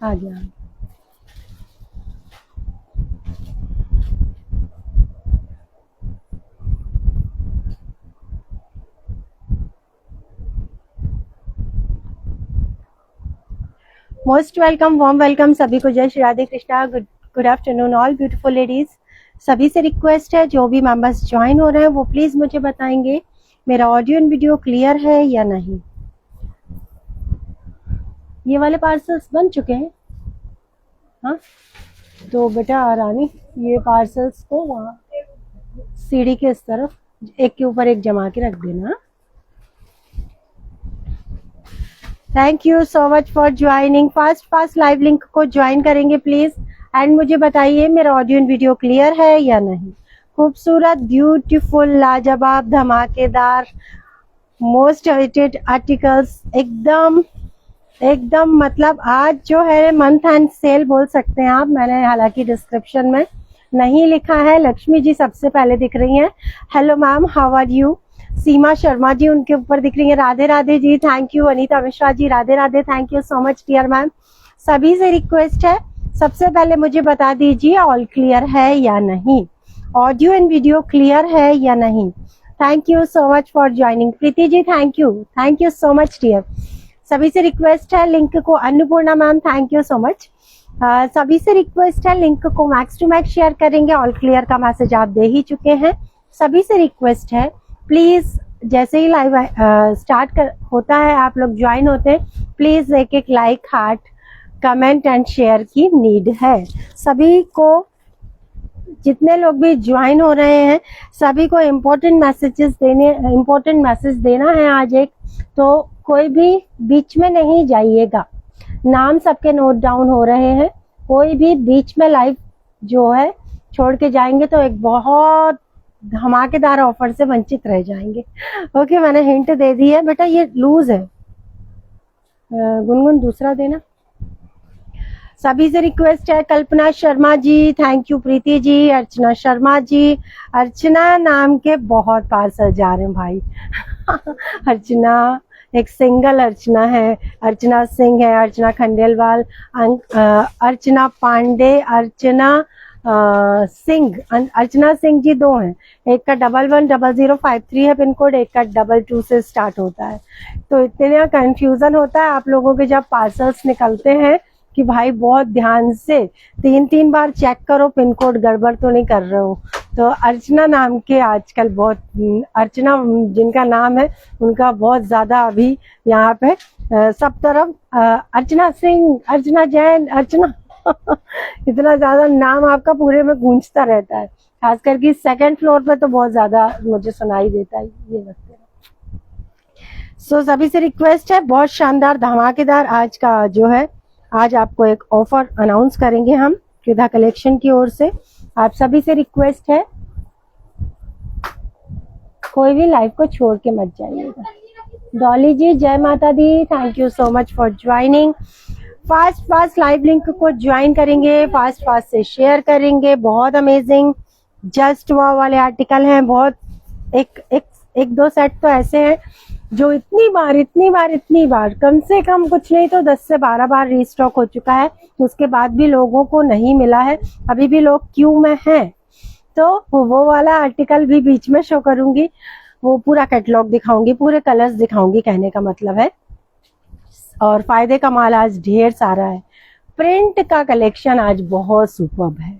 आ गया। Most welcome, warm welcome सभी को। जय Shri Radhe Krishna. Good afternoon all beautiful ladies. सभी से रिक्वेस्ट है, जो भी मेंबर्स ज्वाइन हो रहे हैं वो प्लीज मुझे बताएंगे मेरा ऑडियो एंड वीडियो क्लियर है या नहीं। ये वाले पार्सल्स बन चुके हैं। हाँ, तो बेटा रानी, ये पार्सल्स को वहाँ सीढ़ी के इस तरफ एक के ऊपर एक जमा के रख देना। Thank you so much for joining. Fast fast live link को ज्वाइन करेंगे प्लीज। एंड मुझे बताइए मेरा ऑडियो एंड वीडियो क्लियर है या नहीं। खूबसूरत, ब्यूटीफुल, लाजवाब, धमाकेदार, मोस्ट अवेटेड आर्टिकल्स, एकदम एकदम मतलब आज जो है मंथ एंड सेल बोल सकते हैं आप। मैंने हालांकि डिस्क्रिप्शन में नहीं लिखा है। लक्ष्मी जी सबसे पहले दिख रही हैं। Hello ma'am, how are you. Seema Sharma ji उनके ऊपर दिख रही है। Radhe Radhe ji, thank you. Anita Mishra ji, Radhe Radhe, thank you so much dear ma'am. सभी से रिक्वेस्ट है, सबसे पहले मुझे बता दीजिए ऑल क्लियर है या नहीं, ऑडियो एंड वीडियो क्लियर है या नहीं। Thank you so much for joining. Preeti ji thank you so much dear. सभी से रिक्वेस्ट है लिंक को, Annapurna ma'am thank you so much. सभी से रिक्वेस्ट है लिंक को मैक्स टू मैक्स शेयर करेंगे। ऑल क्लियर का मैसेज आप दे ही चुके हैं। सभी से रिक्वेस्ट है प्लीज, जैसे ही लाइव स्टार्ट होता है आप लोग ज्वाइन होते हैं, प्लीज एक एक like, heart, comment and share की नीड है। सभी को, जितने लोग भी ज्वाइन हो रहे हैं सभी को इम्पोर्टेंट मैसेज देना है आज एक। तो कोई भी बीच में नहीं जाइएगा। नाम सबके नोट डाउन हो रहे हैं। कोई भी बीच में लाइव जो है छोड़ के जाएंगे तो एक बहुत धमाकेदार ऑफर से वंचित रह जाएंगे। ओके, मैंने हिंट दे दी है। बेटा ये लूज है, गुनगुन दूसरा देना। सभी से रिक्वेस्ट है, कल्पना शर्मा जी थैंक यू, प्रीति जी, अर्चना शर्मा जी। अर्चना नाम के बहुत पार्सल जा रहे हैं भाई। अर्चना, एक सिंगल अर्चना है, अर्चना सिंह है, अर्चना खंडेलवाल, अर्चना पांडे, अर्चना सिंह, अर्चना सिंह जी दो हैं। एक का 110053 है पिन कोड, एक का 22 से स्टार्ट होता है। तो इतना कंफ्यूजन होता है आप लोगों के जब पार्सल्स निकलते हैं कि भाई बहुत ध्यान से 3-3 बार चेक करो पिन कोड गड़बड़ तो नहीं कर रहे हो। तो अर्चना नाम के आजकल बहुत, अर्चना जिनका नाम है उनका बहुत ज्यादा अभी यहाँ पे सब तरफ अर्चना सिंह, अर्चना जैन, अर्चना इतना ज्यादा नाम आपका पूरे में गूंजता रहता है। खास करके सेकंड फ्लोर पे तो बहुत ज्यादा मुझे सुनाई देता है ये रखते हैं। सो सभी से रिक्वेस्ट है, बहुत शानदार धमाकेदार आज का जो है, आज आपको एक ऑफर अनाउंस करेंगे हम कृधा कलेक्शन की ओर से। आप सभी से रिक्वेस्ट है कोई भी लाइव को छोड़ के मत जाइएगा। डॉली जी जय माता दी, thank you so much for joining. Fast fast live link को ज्वाइन करेंगे, फास्ट फास्ट से शेयर करेंगे। बहुत अमेजिंग जस्ट वाव वाले आर्टिकल हैं। बहुत एक दो सेट तो ऐसे हैं जो इतनी बार कम से कम कुछ नहीं तो 10 से 12 बार रीस्टॉक हो चुका है। उसके बाद भी लोगों को नहीं मिला है, अभी भी लोग क्यू में हैं। तो वो वाला आर्टिकल भी बीच में शो करूंगी, वो पूरा कैटलॉग दिखाऊंगी, पूरे कलर्स दिखाऊंगी, कहने का मतलब है। और फायदे का माल आज ढेर सारा है। प्रिंट का कलेक्शन आज बहुत सुपर्ब है।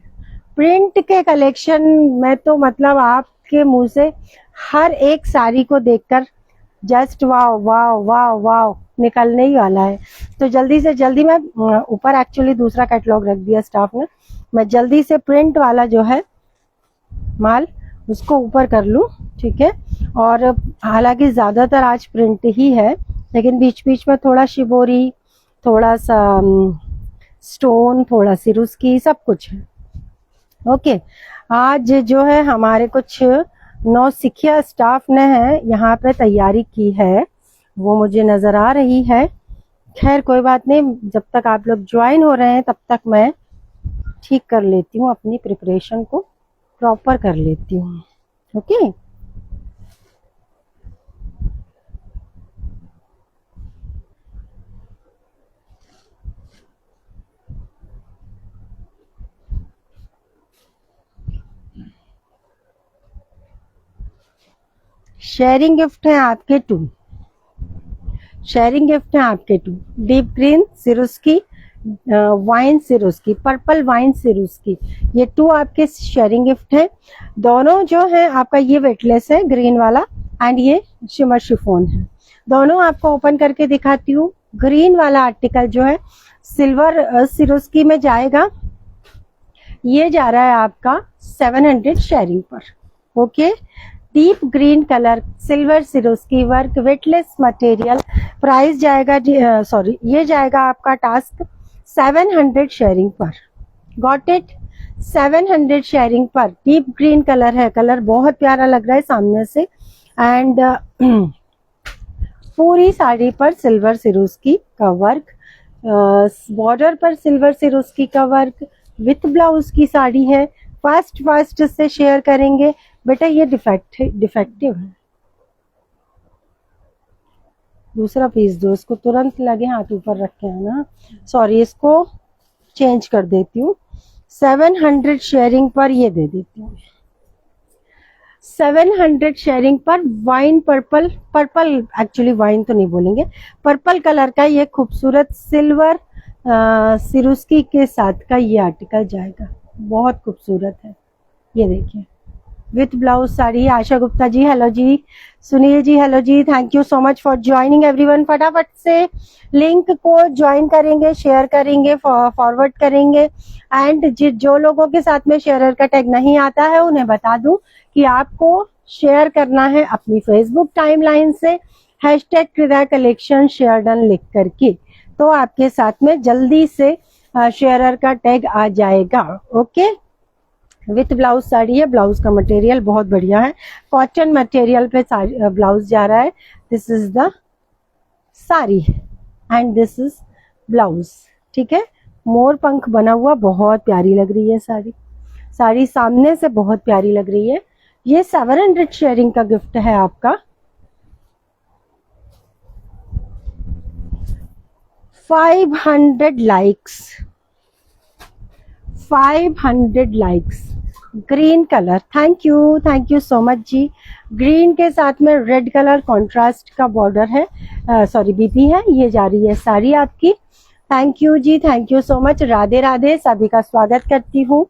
प्रिंट के कलेक्शन में तो मतलब आपके मुंह से हर एक साड़ी को देखकर जस्ट वाव वाव वाव वाव निकलने ही वाला है। तो जल्दी से जल्दी मैं ऊपर एक्चुअली दूसरा कैटलॉग रख दिया स्टाफ ने, मैं जल्दी से प्रिंट वाला जो है माल उसको ऊपर कर लूं, ठीक है। और हालांकि ज्यादातर आज प्रिंट ही है, लेकिन बीच बीच में थोड़ा शिबोरी, थोड़ा सा स्टोन, थोड़ा सिरुस्की, सब कुछ है। ओके, आज जो है हमारे कुछ नौसिखिया स्टाफ ने है यहाँ पे तैयारी की है, वो मुझे नजर आ रही है। खैर कोई बात नहीं, जब तक आप लोग ज्वाइन हो रहे हैं तब तक मैं ठीक कर लेती हूँ, अपनी प्रिपरेशन को प्रॉपर कर लेती हूँ। ओके, शेयरिंग गिफ्ट है आपके 2, शेयरिंग गिफ्ट है आपके 2, deep green Swarovski, wine Swarovski, purple wine Swarovski, ये 2 आपके शेयरिंग गिफ्ट है। दोनों जो है आपका ये वेटलेस है ग्रीन वाला एंड ये शिमर शिफॉन है। दोनों आपको ओपन करके दिखाती हूँ। ग्रीन वाला आर्टिकल जो है सिल्वर सिरोस्की में जाएगा, ये जा रहा है आपका 700 शेयरिंग पर। Okay, deep green colour silver Swarovski work weightless material, price जाएगा सॉरी ये जाएगा आपका टास्क 700 शेयरिंग पर। गॉट इट, 700 शेयरिंग पर। डीप ग्रीन कलर है, कलर बहुत प्यारा लग रहा है सामने से एंड पूरी साड़ी पर सिल्वर सिरोस्की का वर्क, बॉर्डर पर सिल्वर सिरोस्की का वर्क विथ ब्लाउज की साड़ी है। फास्ट से शेयर करेंगे बेटा, ये डिफेक्टिव है। दूसरा पीस दो, इसको तुरंत लगे हाथ ऊपर रखे है ना, सॉरी इसको चेंज कर देती हूँ। 700 शेयरिंग पर ये दे देती हूँ, 700 शेयरिंग पर। Wine purple, purple actually wine तो नहीं बोलेंगे, पर्पल कलर का ये खूबसूरत सिल्वर सिरोस्की के साथ का ये आर्टिकल जाएगा, बहुत खूबसूरत है। ये देखिए with blouse sari. Asha Gupta ji hello जी, सुनिए जी हेलो जी, thank you so much for joining everyone. फटाफट से लिंक को ज्वाइन करेंगे, शेयर करेंगे, फॉरवर्ड करेंगे एंड जो लोगों के साथ में शेयरर का टैग नहीं आता है उन्हें बता दूं कि आपको शेयर करना है अपनी फेसबुक टाइमलाइन से हैशटैग कृदा कलेक्शन शेयर डन लिख करके, तो आपके साथ में जल्दी से शेयरर का टैग आ जाएगा। ओके, विथ ब्लाउज साड़ी है, ब्लाउज का मटेरियल बहुत बढ़िया है, कॉटन मटेरियल पे ब्लाउज जा रहा है। This is the sari and this is blouse, ठीक है। मोर पंख बना हुआ, बहुत प्यारी लग रही है साड़ी, साड़ी सामने से बहुत प्यारी लग रही है। ये 700 शेयरिंग का गिफ्ट है आपका। 500 likes, 500 likes. Green colour, thank you so much जी। ग्रीन के साथ में रेड कलर कॉन्ट्रास्ट का बॉर्डर है, सॉरी बीपी है, ये जा रही है साड़ी आपकी। Thank you ji, thank you so much. Radhe Radhe, सभी का स्वागत करती हूँ।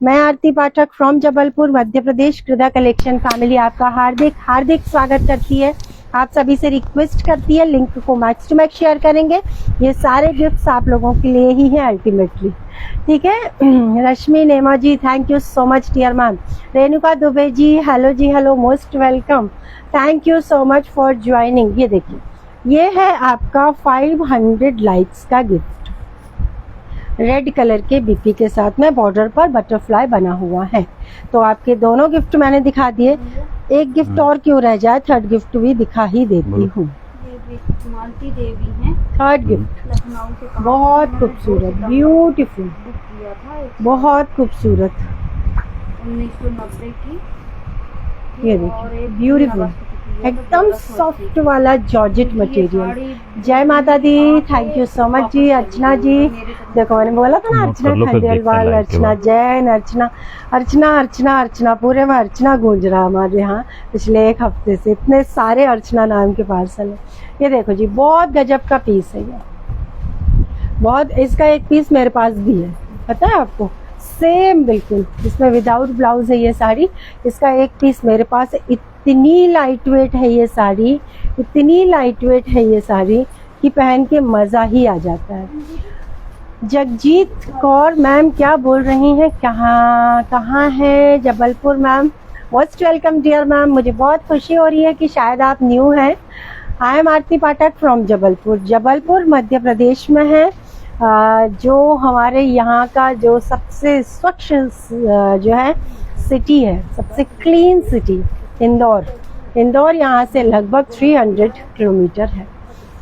मैं Aarti Pathak from Jabalpur Madhya Pradesh. Krida collection family आपका हार्दिक हार्दिक स्वागत करती है। आप सभी से रिक्वेस्ट करती है लिंक को मैक्स टू मैक्स शेयर करेंगे, ये सारे गिफ्ट्स आप लोगों के लिए ही है अल्टीमेटली, ठीक है। Rashmi Nema ji thank you so much dear ma'am. Renuka Dubey ji hello, most welcome, thank you so much for joining. ये देखिए ये है आपका 500 लाइक्स का गिफ्ट, रेड कलर के बीपी के साथ में बॉर्डर पर बटरफ्लाई बना हुआ है। तो आपके दोनों गिफ्ट मैंने दिखा दिए, एक गिफ्ट और क्यों रह जाए, थर्ड गिफ्ट भी दिखा ही देती हूँ। मालती देवी हैं, थर्ड गिफ्ट लखनऊ से, बहुत खूबसूरत, ब्यूटीफुल, बहुत खूबसूरत। 1990 की, ये देखिए ब्यूटीफुल, एकदम सॉफ्ट वाला जॉर्जेट मटेरियल। जय माता दी, थैंक यू सो मच जी। अर्चना जी, देखो मैंने बोला था ना अर्चना खंडेलवाल, अर्चना जैन, अर्चना पूरे में अर्चना गूंज रहा हमारे यहाँ पिछले एक हफ्ते से, इतने सारे अर्चना नाम के पार्सल है। ये देखो जी बहुत गजब का पीस है ये, बहुत। इसका एक पीस मेरे पास भी है, पता है आपको, सेम बिल्कुल, इसमें विदाउट ब्लाउज है ये साड़ी। इसका एक पीस मेरे पास है। इतनी लाइट वेट है ये साड़ी, इतनी लाइट वेट है ये साड़ी कि पहन के मजा ही आ जाता है। जगजीत कौर मैम क्या बोल रही हैं, कहाँ है Jabalpur ma'am? Most welcome dear ma'am, मुझे बहुत खुशी हो रही है कि शायद आप न्यू हैं। I am Aarti Pathak from Jabalpur Madhya Pradesh में है। जो हमारे यहाँ का जो सबसे स्वच्छ जो है सिटी है, सबसे क्लीन सिटी इंदौर यहाँ से लगभग 300 किलोमीटर है।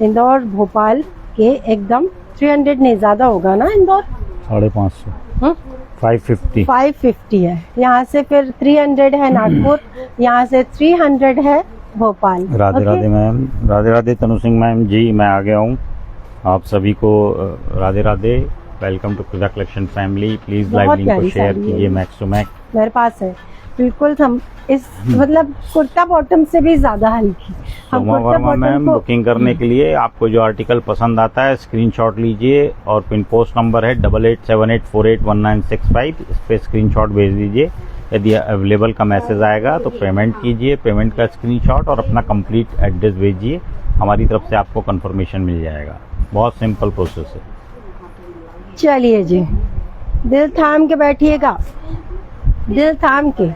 इंदौर भोपाल के एकदम 300 नहीं, ज्यादा होगा ना इंदौर, 550, 550 है। यहाँ से फिर 300 है नागपुर, यहाँ से 300 है भोपाल। राधे राधे मैम, राधे राधे तनु सिंह मैम जी, मैं आ गया हूँ। आप सभी को Radhe Radhe, welcome to Krida collection family. Please live link को शेयर कीजिए मैक्स टू मैक्स। मेरे पास है, बिल्कुल हम इस मतलब कुर्ता बॉटम से भी ज्यादा हल्की। हम सोमा कुर्ता वर्मा मैम, को बुकिंग करने के लिए आपको जो आर्टिकल पसंद आता है स्क्रीनशॉट लीजिए और पिन पोस्ट नंबर है 8878481965, इस पे स्क्रीनशॉट भेज दीजिए। यदि अवेलेबल का मैसेज आएगा तो पेमेंट कीजिए, पेमेंट का स्क्रीनशॉट और अपना कंप्लीट एड्रेस भेजिए, हमारी तरफ से आपको कंफर्मेशन मिल जाएगा। बहुत सिंपल प्रोसेस है। चलिए जी, दिल थाम के बैठिएगा, दिल थाम के,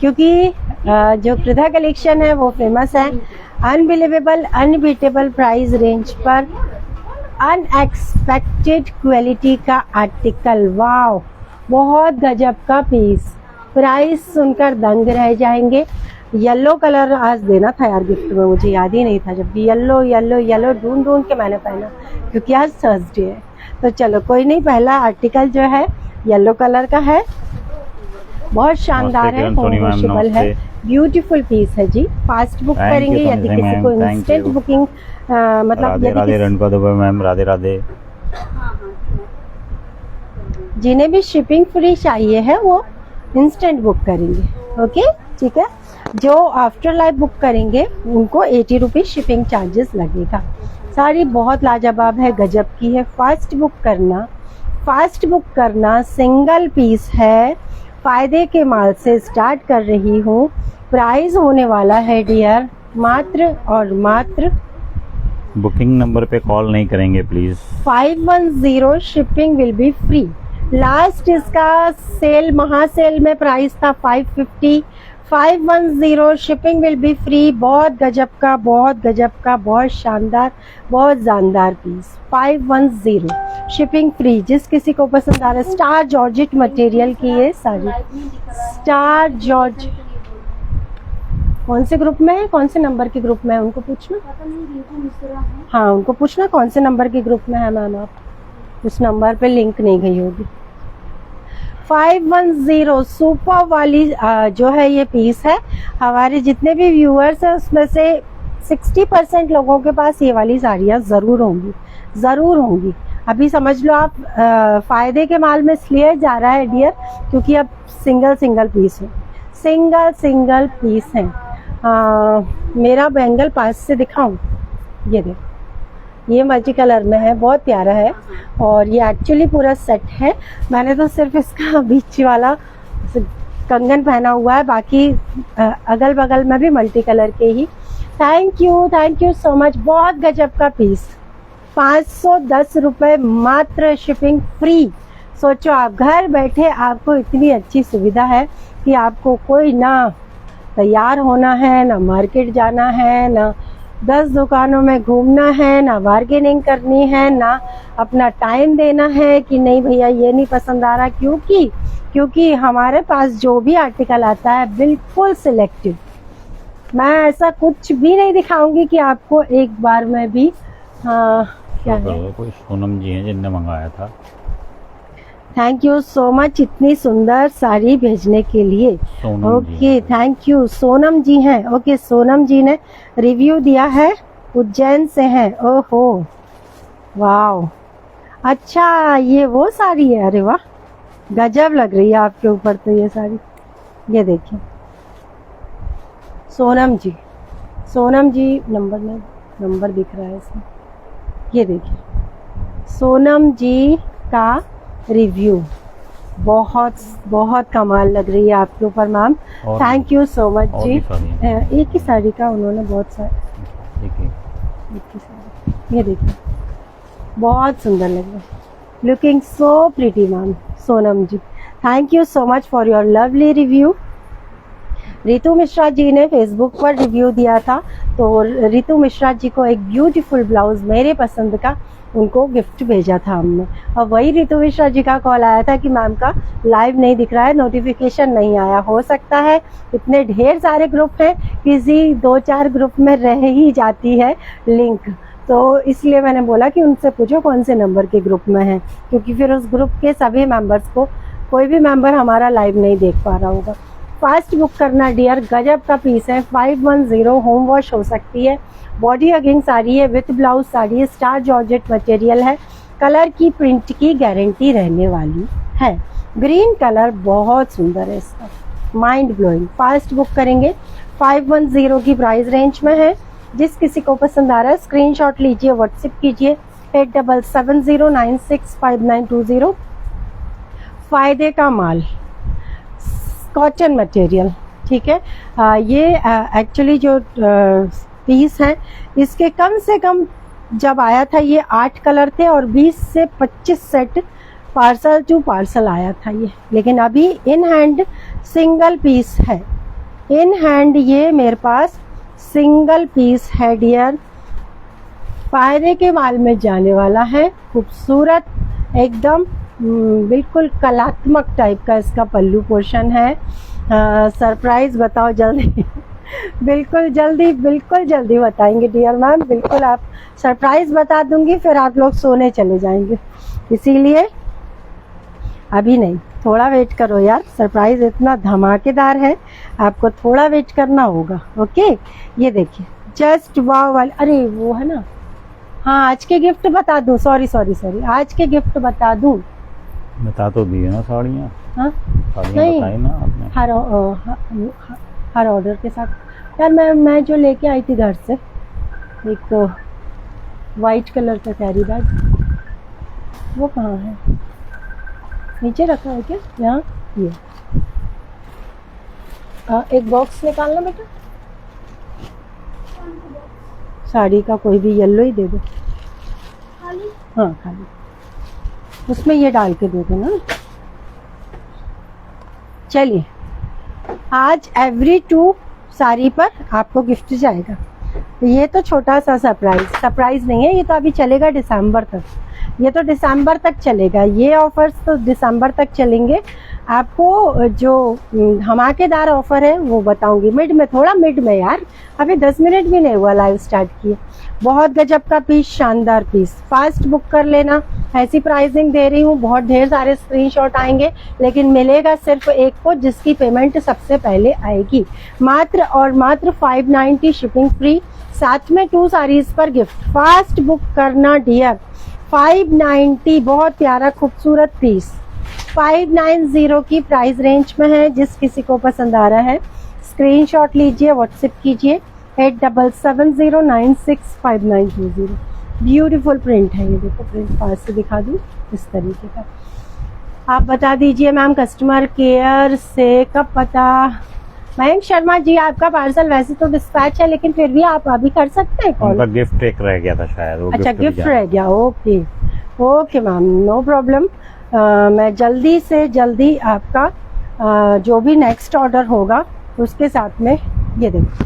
क्योंकि जो कृधा कलेक्शन है वो फेमस है। अनबिलीवेबल अनबीटेबल प्राइस रेंज पर अनएक्सपेक्टेड क्वालिटी का आर्टिकल। वाव, बहुत गजब का पीस। प्राइस सुनकर दंग रह जाएंगे। येलो कलर आज देना था यार गिफ्ट में, मुझे याद ही नहीं था। जब भी येलो येलो येलो ढूंढ ढूंढ के मैंने पहना, क्योंकि आज थर्सडे है। तो चलो कोई नहीं, पहला आर्टिकल जो है येलो कलर का है, बहुत शानदार है, वॉशेबल है, ब्यूटीफुल पीस है जी। फास्ट बुक करेंगे यदि किसी को इंस्टेंट बुकिंग मतलब राधे यदि राधे रेणुका दुबे मैम, राधे राधे। जिन्हें भी शिपिंग फ्री चाहिए है वो इंस्टेंट बुक करेंगे। ओके, ठीक है। जो आफ्टर लाइफ बुक करेंगे उनको 80 रुपीज शिपिंग चार्जेस लगेगा। साड़ी बहुत लाजवाब है, गजब की है। फास्ट बुक करना, सिंगल पीस है। फायदे के माल से स्टार्ट कर रही हूँ। प्राइस होने वाला है डियर मात्र और मात्र बुकिंग नंबर पे कॉल नहीं करेंगे please. 510, shipping will be free. Last इसका सेल महासेल में प्राइस था 550। 510, शिपिंग विल बी फ्री। बहुत गजब का, बहुत गजब का, बहुत शानदार, बहुत जानदार पीस। 510, shipping free. जिस किसी को पसंद आ रहा है, स्टार जॉर्जेट मटेरियल की ये साड़ी। स्टार जॉर्ज कौन से ग्रुप में है, कौन से नंबर के ग्रुप में है, उनको पूछना। पता नहीं, रितु मिश्रा है। हाँ, उनको पूछना कौन से नंबर के ग्रुप में है मैम आप। उस नंबर पे लिंक नहीं गई होगी। 510 सुपर वाली जो है ये पीस है। हमारे जितने भी व्यूअर्स हैं उसमें से 60% लोगों के पास ये वाली साड़ियाँ जरूर होंगी। अभी समझ लो आप, फायदे के माल में इसलिए जा रहा है डियर क्योंकि अब सिंगल पीस है, सिंगल पीस है। मेरा बैंगल पास से दिखाऊं, ये देख, ये मल्टी कलर में है, बहुत प्यारा है। और ये एक्चुअली पूरा सेट है। मैंने तो सिर्फ इसका बीच वाला कंगन पहना हुआ है, बाकी अगल बगल में भी मल्टी कलर के ही। Thank you so much. बहुत गजब का पीस। 510 रुपये मात्र, शिपिंग फ्री। सोचो आप घर बैठे, आपको इतनी अच्छी सुविधा है कि आपको कोई ना तैयार होना है, ना मार्केट जाना है, ना 10 दुकानों में घूमना है, ना बार्गेनिंग करनी है, ना अपना टाइम देना है कि नहीं भैया ये नहीं पसंद आ रहा। क्योंकि हमारे पास जो भी आर्टिकल आता है बिल्कुल सिलेक्टिव। मैं ऐसा कुछ भी नहीं दिखाऊंगी कि आपको एक बार में भी क्या है। कोई सोनम जी हैं जिनने मंगाया था। थैंक यू सो मच इतनी सुंदर साड़ी भेजने के लिए। Okay, thank you. Sonam ji हैं। ओके, सोनम जी ने रिव्यू दिया है, उज्जैन से हैं। ओहो, वाव, अच्छा ये वो साड़ी है। अरे वाह, गजब लग रही है आपके ऊपर तो ये साड़ी। ये देखिए सोनम जी नंबर दिख रहा है इसमें। ये देखिए सोनम जी का रिव्यू, बहुत कमाल लग रही है आपके ऊपर ma'am. Thank you so much जी। एक ही साड़ी का उन्होंने बहुत सारे, एक ही साड़ी। ये देखिए बहुत सुंदर लग रहा है, looking so pretty ma'am. Sonam ji, thank you so much for your lovely review. Ritu Mishra ji ने फेसबुक पर रिव्यू दिया था, तो रितु मिश्रा जी को एक ब्यूटीफुल ब्लाउज मेरे पसंद का उनको गिफ्ट भेजा था हमने। और वही रितु मिश्रा जी का कॉल आया था कि मैम का लाइव नहीं दिख रहा है, नोटिफिकेशन नहीं आया। हो सकता है इतने ढेर सारे ग्रुप हैं, किसी 2-4 ग्रुप में रह ही जाती है लिंक, तो इसलिए मैंने बोला कि उनसे पूछो कौन से नंबर के ग्रुप में है, क्योंकि फिर उस ग्रुप के सभी मेंबर्स को कोई भी मेंबर हमारा लाइव नहीं देख पा रहा होगा। फास्ट बुक करना डियर, गजब का पीस है। 510 होम वॉश हो सकती है। बॉडी हगिंग साड़ी है, विथ ब्लाउज साड़ी है, स्टार जॉर्जेट मटेरियल है। कलर की प्रिंट की गारंटी रहने वाली है। ग्रीन कलर बहुत सुंदर है इसका, माइंड ब्लोइंग। फास्ट बुक करेंगे, 510 की प्राइस रेंज में है। जिस किसी को पसंद आ रहा है स्क्रीनशॉट लीजिए, व्हाट्सएप कीजिए 8770965920। फायदे का माल, कॉटन मटेरियल, ठीक है। ये एक्चुअली जो पीस हैं इसके कम से कम जब आया था ये 8 कलर थे और 20 से 25 सेट पार्सल टू पार्सल आया था ये, लेकिन अभी इन हैंड सिंगल पीस है। इन हैंड ये मेरे पास सिंगल पीस है डियर। फायदे के माल में जाने वाला है, खूबसूरत एकदम बिल्कुल कलात्मक टाइप का इसका पल्लू पोर्शन है। सरप्राइज बताओ जल्दी बिल्कुल जल्दी बताएंगे डियर मैम, बिल्कुल आप सरप्राइज बता दूंगी, फिर आप लोग सोने चले जाएंगे, इसीलिए अभी नहीं, थोड़ा वेट करो यार। सरप्राइज इतना धमाकेदार है, आपको थोड़ा वेट करना होगा। ओके, ये देखिए जस्ट वाव वाले, अरे वो है ना, हाँ आज के गिफ्ट बता दूं, सॉरी आज के गिफ्ट बता दूं। बता तो दिए ना साड़ियाँ, हाँ साड़ियाँ बताई ना आपने। हर ऑर्डर के साथ यार। मैं जो लेके आई थी घर से एक वाइट कलर का कैरी बैग, वो कहाँ है? नीचे रखा है क्या? यहाँ ये एक बॉक्स निकालना बेटा, साड़ी का कोई भी येलो ही दे दो। खाली? हाँ खाली, उसमें ये डाल के दे देना। चलिए, आज एवरी 2 साड़ी पर आपको गिफ्ट जाएगा। तो ये तो छोटा सा सरप्राइज नहीं है, ये तो अभी चलेगा दिसंबर तक, ये तो दिसंबर तक चलेगा, ये ऑफर्स तो दिसंबर तक चलेंगे। आपको जो धमाकेदार ऑफर है वो बताऊंगी मिड में यार, अभी 10 मिनट भी नहीं हुआ लाइव स्टार्ट किए। बहुत गजब का पीस, शानदार पीस, फास्ट बुक कर लेना। ऐसी प्राइसिंग दे रही हूँ, बहुत ढेर सारे स्क्रीनशॉट आएंगे, लेकिन मिलेगा सिर्फ एक को जिसकी पेमेंट सबसे पहले आएगी। मात्र और मात्र 590 शिपिंग फ्री, साथ में 2 साड़ीज पर गिफ्ट। फास्ट बुक करना डियर, 590, बहुत प्यारा खूबसूरत पीस 590 की प्राइस रेंज में है। जिस किसी को पसंद आ रहा है स्क्रीनशॉट लीजिए, व्हाट्सएप कीजिए 8770965920। ब्यूटीफुल प्रिंट है ये, देखो प्रिंट पास से दिखा दूँ इस तरीके का। आप बता दीजिए मैम कस्टमर केयर से कब पता। मयंक शर्मा जी, आपका पार्सल वैसे तो डिस्पैच है, लेकिन फिर भी आप अभी कर सकते हैं कॉल। उनका गिफ्ट एक रह गया था शायद, वो अच्छा गिफ्ट रह गया, ओके मैम, नो प्रॉब्लम। मैं जल्दी से जल्दी आपका जो भी नेक्स्ट ऑर्डर होगा उसके साथ में, ये देखो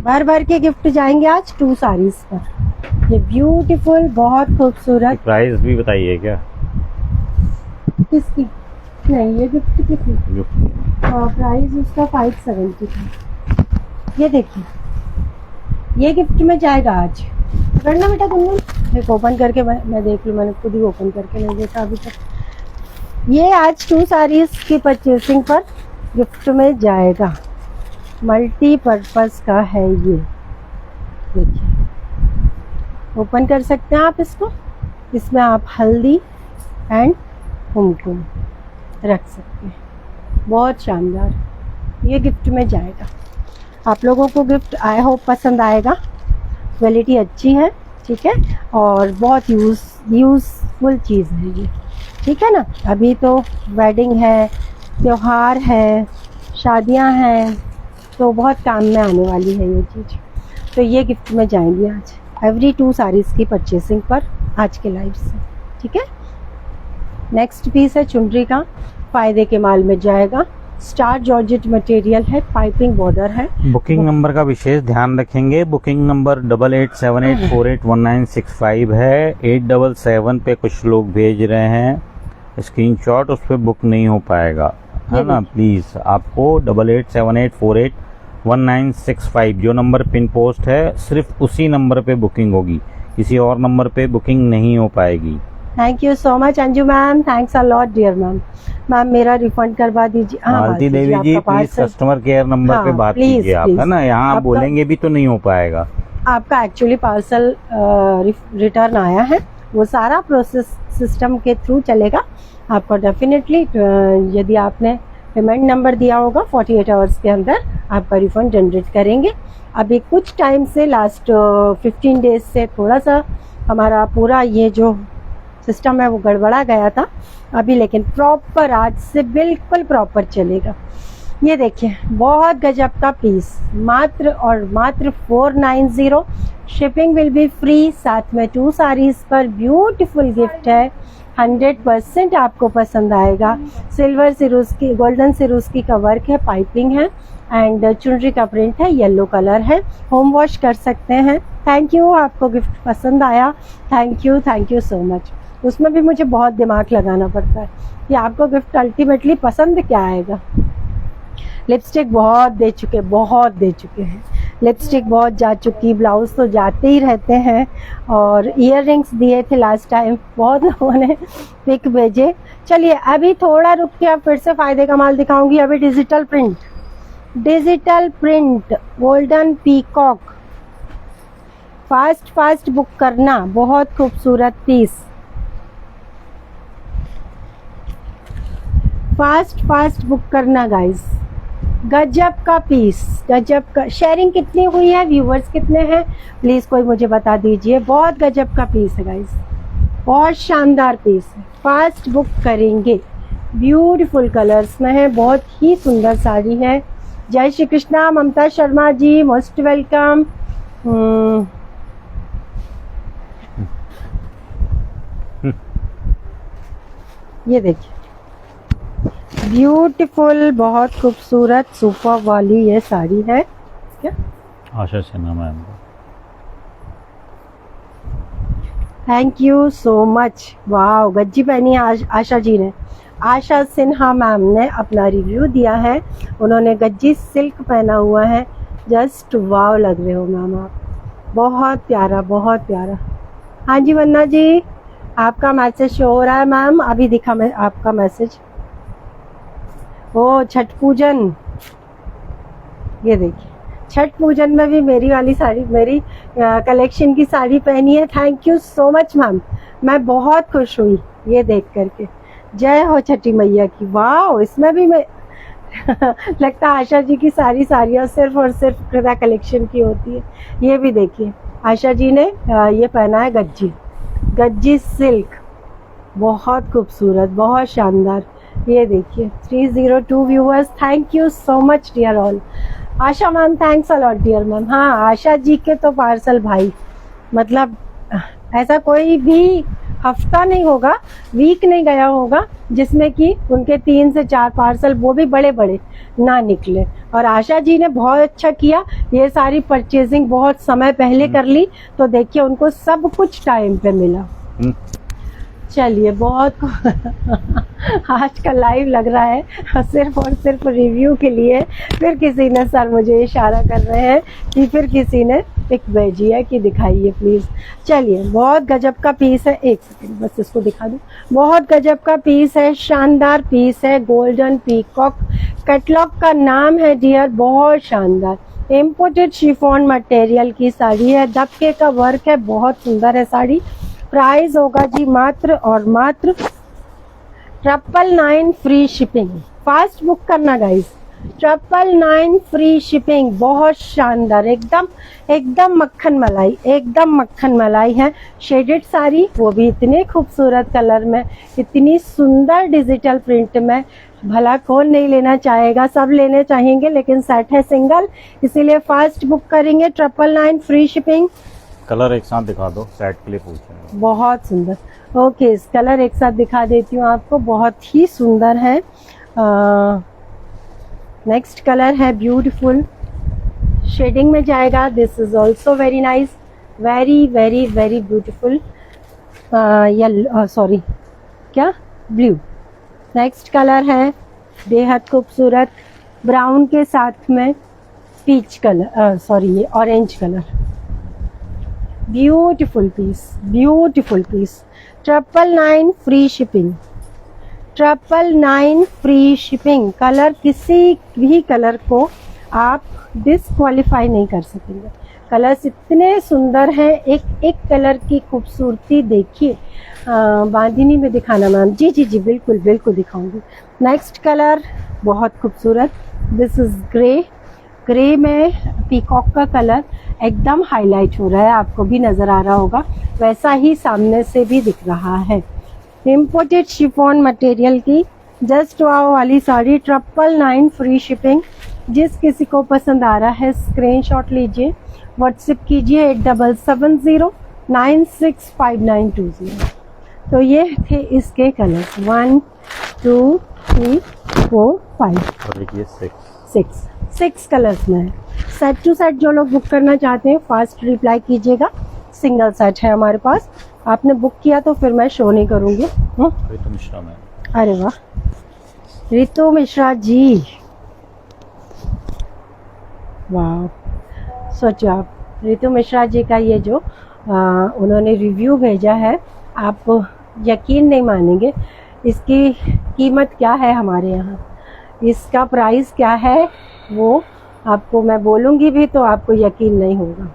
भर के गिफ्ट जाएंगे आज 2 साड़ीज पर। ये ब्यूटीफुल, बहुत खूबसूरत। प्राइस भी बताइए क्या किसकी? नहीं, ये गिफ्ट किसकी? प्राइस उसका 570 था। ये देखिए, ये गिफ्ट में जाएगा आज। करना बेटा तुम लोग, एक ओपन करके मैं देख लूँ, मैंने खुद ही ओपन करके नहीं देखा अभी तक। ये आज 2 साड़ीज की परचेसिंग पर गिफ्ट में जाएगा, मल्टीपर्पज का है ये। देखिए, ओपन कर सकते हैं आप इसको, इसमें आप हल्दी एंड कुमकुम रख सकते हैं, बहुत शानदार। ये गिफ्ट में जाएगा, आप लोगों को गिफ्ट आई होप पसंद आएगा। क्वालिटी अच्छी है, ठीक है, और बहुत यूजफुल चीज़ है ये, ठीक है ना। अभी तो वेडिंग है, त्योहार है, शादियां हैं, तो बहुत काम में आने वाली है ये चीज़। तो ये गिफ्ट में जाएंगी आज एवरी 2 साड़ीज की परचेसिंग पर आज के लाइव से, ठीक है। नेक्स्ट पीस है चुनरी का, फायदे के माल में जाएगा। स्टार जॉर्जेट मटेरियल है, पाइपिंग बॉर्डर है। बुकिंग नंबर का विशेष ध्यान रखेंगे, बुकिंग नंबर 8878481965 है। 877 पे कुछ लोग भेज रहे हैं स्क्रीनशॉट, उस पर बुक नहीं हो पाएगा, है ना। प्लीज आपको 8878481965 जो नंबर पिन पोस्ट है, सिर्फ उसी नंबर पे बुकिंग होगी, किसी और नंबर पे बुकिंग नहीं हो पाएगी। Thank you so much Anju ma'am, thanks a lot dear ma'am. Ma'am मेरा रिफंड करवा दीजिए। Malti Devi ji please customer care number पे बात कीजिए आप, है ना। यहाँ आप बोलेंगे भी तो नहीं हो पाएगा। आपका एक्चुअली पार्सल रिटर्न आया है, वो सारा प्रोसेस सिस्टम के थ्रू चलेगा। आपको डेफिनेटली यदि आपने पेमेंट नंबर दिया होगा, 48 आवर्स के अंदर आपका रिफंड जनरेट करेंगे। अभी कुछ टाइम से लास्ट 15 डेज से थोड़ा सा हमारा पूरा ये जो सिस्टम है वो गड़बड़ा गया था अभी, लेकिन प्रॉपर आज से बिल्कुल प्रॉपर चलेगा। ये देखिए बहुत गजब का पीस, मात्र और मात्र 490। शिपिंग विल बी फ्री, साथ में 2 साड़ीज पर ब्यूटीफुल गिफ्ट है। 100% आपको पसंद आएगा। सिल्वर सिरोज की, गोल्डन सिरोज की का वर्क है, पाइपिंग है एंड चुनरी का प्रिंट है, येलो कलर है। होम वॉश कर सकते हैं। थैंक यू, आपको गिफ्ट पसंद आया, थैंक यू सो मच। उसमें भी मुझे बहुत दिमाग लगाना पड़ता है कि आपको गिफ्ट अल्टीमेटली पसंद क्या आएगा। लिपस्टिक बहुत दे चुके हैं, लिपस्टिक बहुत जा चुकी, ब्लाउज तो जाते ही रहते हैं, और इयर रिंग्स दिए थे लास्ट टाइम, बहुत लोगों ने पिक भेजे। चलिए अभी थोड़ा रुक के अब फिर से फायदे का माल दिखाऊंगी। अभी digital print golden peacock, fast book करना, बहुत खूबसूरत पीस, फास्ट बुक करना गाइस। गजब का पीस, गजब का। शेयरिंग कितनी हुई है, व्यूवर्स कितने हैं, प्लीज कोई मुझे बता दीजिए। बहुत गजब का पीस है गाइस, बहुत शानदार पीस है। फास्ट बुक करेंगे, ब्यूटीफुल कलर्स में है, बहुत ही सुंदर साड़ी है। जय श्री कृष्णा, ममता शर्मा जी मोस्ट वेलकम। ये देखिए ब्यूटीफुल, बहुत खूबसूरत सुपर वाली ये साड़ी है। क्या Asha Sinha ma'am, thank you so much. वाह, गज्जी पहनी है आशा जी ने। आशा सिन्हा मैम ने अपना रिव्यू दिया है, उन्होंने गज्जी सिल्क पहना हुआ है। जस्ट वाव लग रहे हो मैम आप, बहुत प्यारा, बहुत प्यारा। हाँ जी वन्ना जी, आपका मैसेज शो हो रहा है मैम, अभी दिखा मैं आपका मैसेज। ओ छठ पूजन, ये देखिए छठ पूजन में भी मेरी वाली साड़ी, मेरी कलेक्शन की साड़ी पहनी है। Thank you so much ma'am, मैं बहुत खुश हुई ये देख करके। जय हो छठी मैया की। वाह, इसमें भी मैं लगता है आशा जी की सारी साड़ियाँ सिर्फ और सिर्फ कृदा कलेक्शन की होती है। ये भी देखिए आशा जी ने ये पहना है गज्जी सिल्क, बहुत खूबसूरत, बहुत शानदार। ये देखिए 302 viewers, thank you so much dear all. Asha ma'am thanks a lot dear ma'am. हाँ, आशा जी के तो पार्सल भाई, मतलब ऐसा कोई भी हफ्ता नहीं होगा, वीक नहीं गया होगा जिसमें कि उनके 3 से 4 पार्सल, वो भी बड़े बड़े, ना निकले। और आशा जी ने बहुत अच्छा किया, ये सारी परचेजिंग बहुत समय पहले कर ली, तो देखिए उनको सब कुछ टाइम पे मिला। चलिए बहुत आज का लाइव लग रहा है सिर्फ और सिर्फ रिव्यू के लिए। फिर किसी ने सर मुझे इशारा कर रहे हैं कि फिर किसी ने पिक भेजी है कि दिखाइए प्लीज। चलिए बहुत गजब का पीस है, एक सेकंड बस इसको दिखा दूं। बहुत गजब का पीस है, शानदार पीस है, गोल्डन पीकॉक, कैटलॉग का नाम है डियर, बहुत शानदार। इम्पोर्टेड शिफॉन मटेरियल की साड़ी है, दबके का वर्क है, बहुत सुंदर है साड़ी। प्राइस होगा जी मात्र और मात्र 999 फ्री शिपिंग। फास्ट बुक करना गाइस, 999 फ्री शिपिंग, बहुत शानदार, एकदम मक्खन मलाई, एकदम मक्खन मलाई है। शेडेड साड़ी, वो भी इतने खूबसूरत कलर में, इतनी सुंदर डिजिटल प्रिंट में। भला कौन नहीं लेना चाहेगा, सब लेने चाहेंगे, लेकिन सेट है सिंगल, इसीलिए फास्ट बुक करेंगे। 999 फ्री शिपिंग। कलर एक साथ दिखा दो, सेट के लिए पूछ रहे हैं। बहुत सुंदर। ओके, इस कलर एक साथ दिखा देती हूँ आपको, बहुत ही सुंदर है। नेक्स्ट कलर है ब्यूटीफुल, शेडिंग में जाएगा। This is also very nice, very very very beautiful. Yellow, sorry क्या, ब्लू। नेक्स्ट कलर है बेहद खूबसूरत, ब्राउन के साथ में पीच कलर, सॉरी ये orange colour. Beautiful piece, beautiful piece. 999 free shipping, 999 free shipping. Colour, किसी भी कलर को आप डिसक्वालीफाई नहीं कर सकेंगे। कलर्स इतने सुंदर हैं, एक एक कलर की खूबसूरती देखिए। बांदिनी में दिखाना मैम। जी जी जी बिल्कुल बिल्कुल दिखाऊंगी। नेक्स्ट कलर बहुत खूबसूरत, दिस इज ग्रे। ग्रे में पीकॉक का कलर एकदम हाईलाइट हो रहा है, आपको भी नज़र आ रहा होगा, वैसा ही सामने से भी दिख रहा है। इम्पोर्टेड शिफॉन मटेरियल की जस्ट वाओ वाली साड़ी 999 फ्री शिपिंग। जिस किसी को पसंद आ रहा है स्क्रीनशॉट लीजिए, व्हाट्सएप कीजिए 8770965920। तो ये थे इसके कलर 1 2 3 4 5 और देखिए 6 कलर्स में है। सेट टू सेट जो लोग बुक करना चाहते हैं फास्ट रिप्लाई कीजिएगा। सिंगल सेट है हमारे पास, आपने बुक किया तो फिर मैं शो नहीं करूँगी। रितु मिश्रा में। अरे वाह रितु मिश्रा जी, वाह सोचो आप, रितु मिश्रा जी का ये जो उन्होंने रिव्यू भेजा है, आप यकीन नहीं मानेंगे इसकी कीमत क्या है हमारे यहाँ, इसका प्राइस क्या है वो आपको मैं बोलूँगी भी तो आपको यकीन नहीं होगा।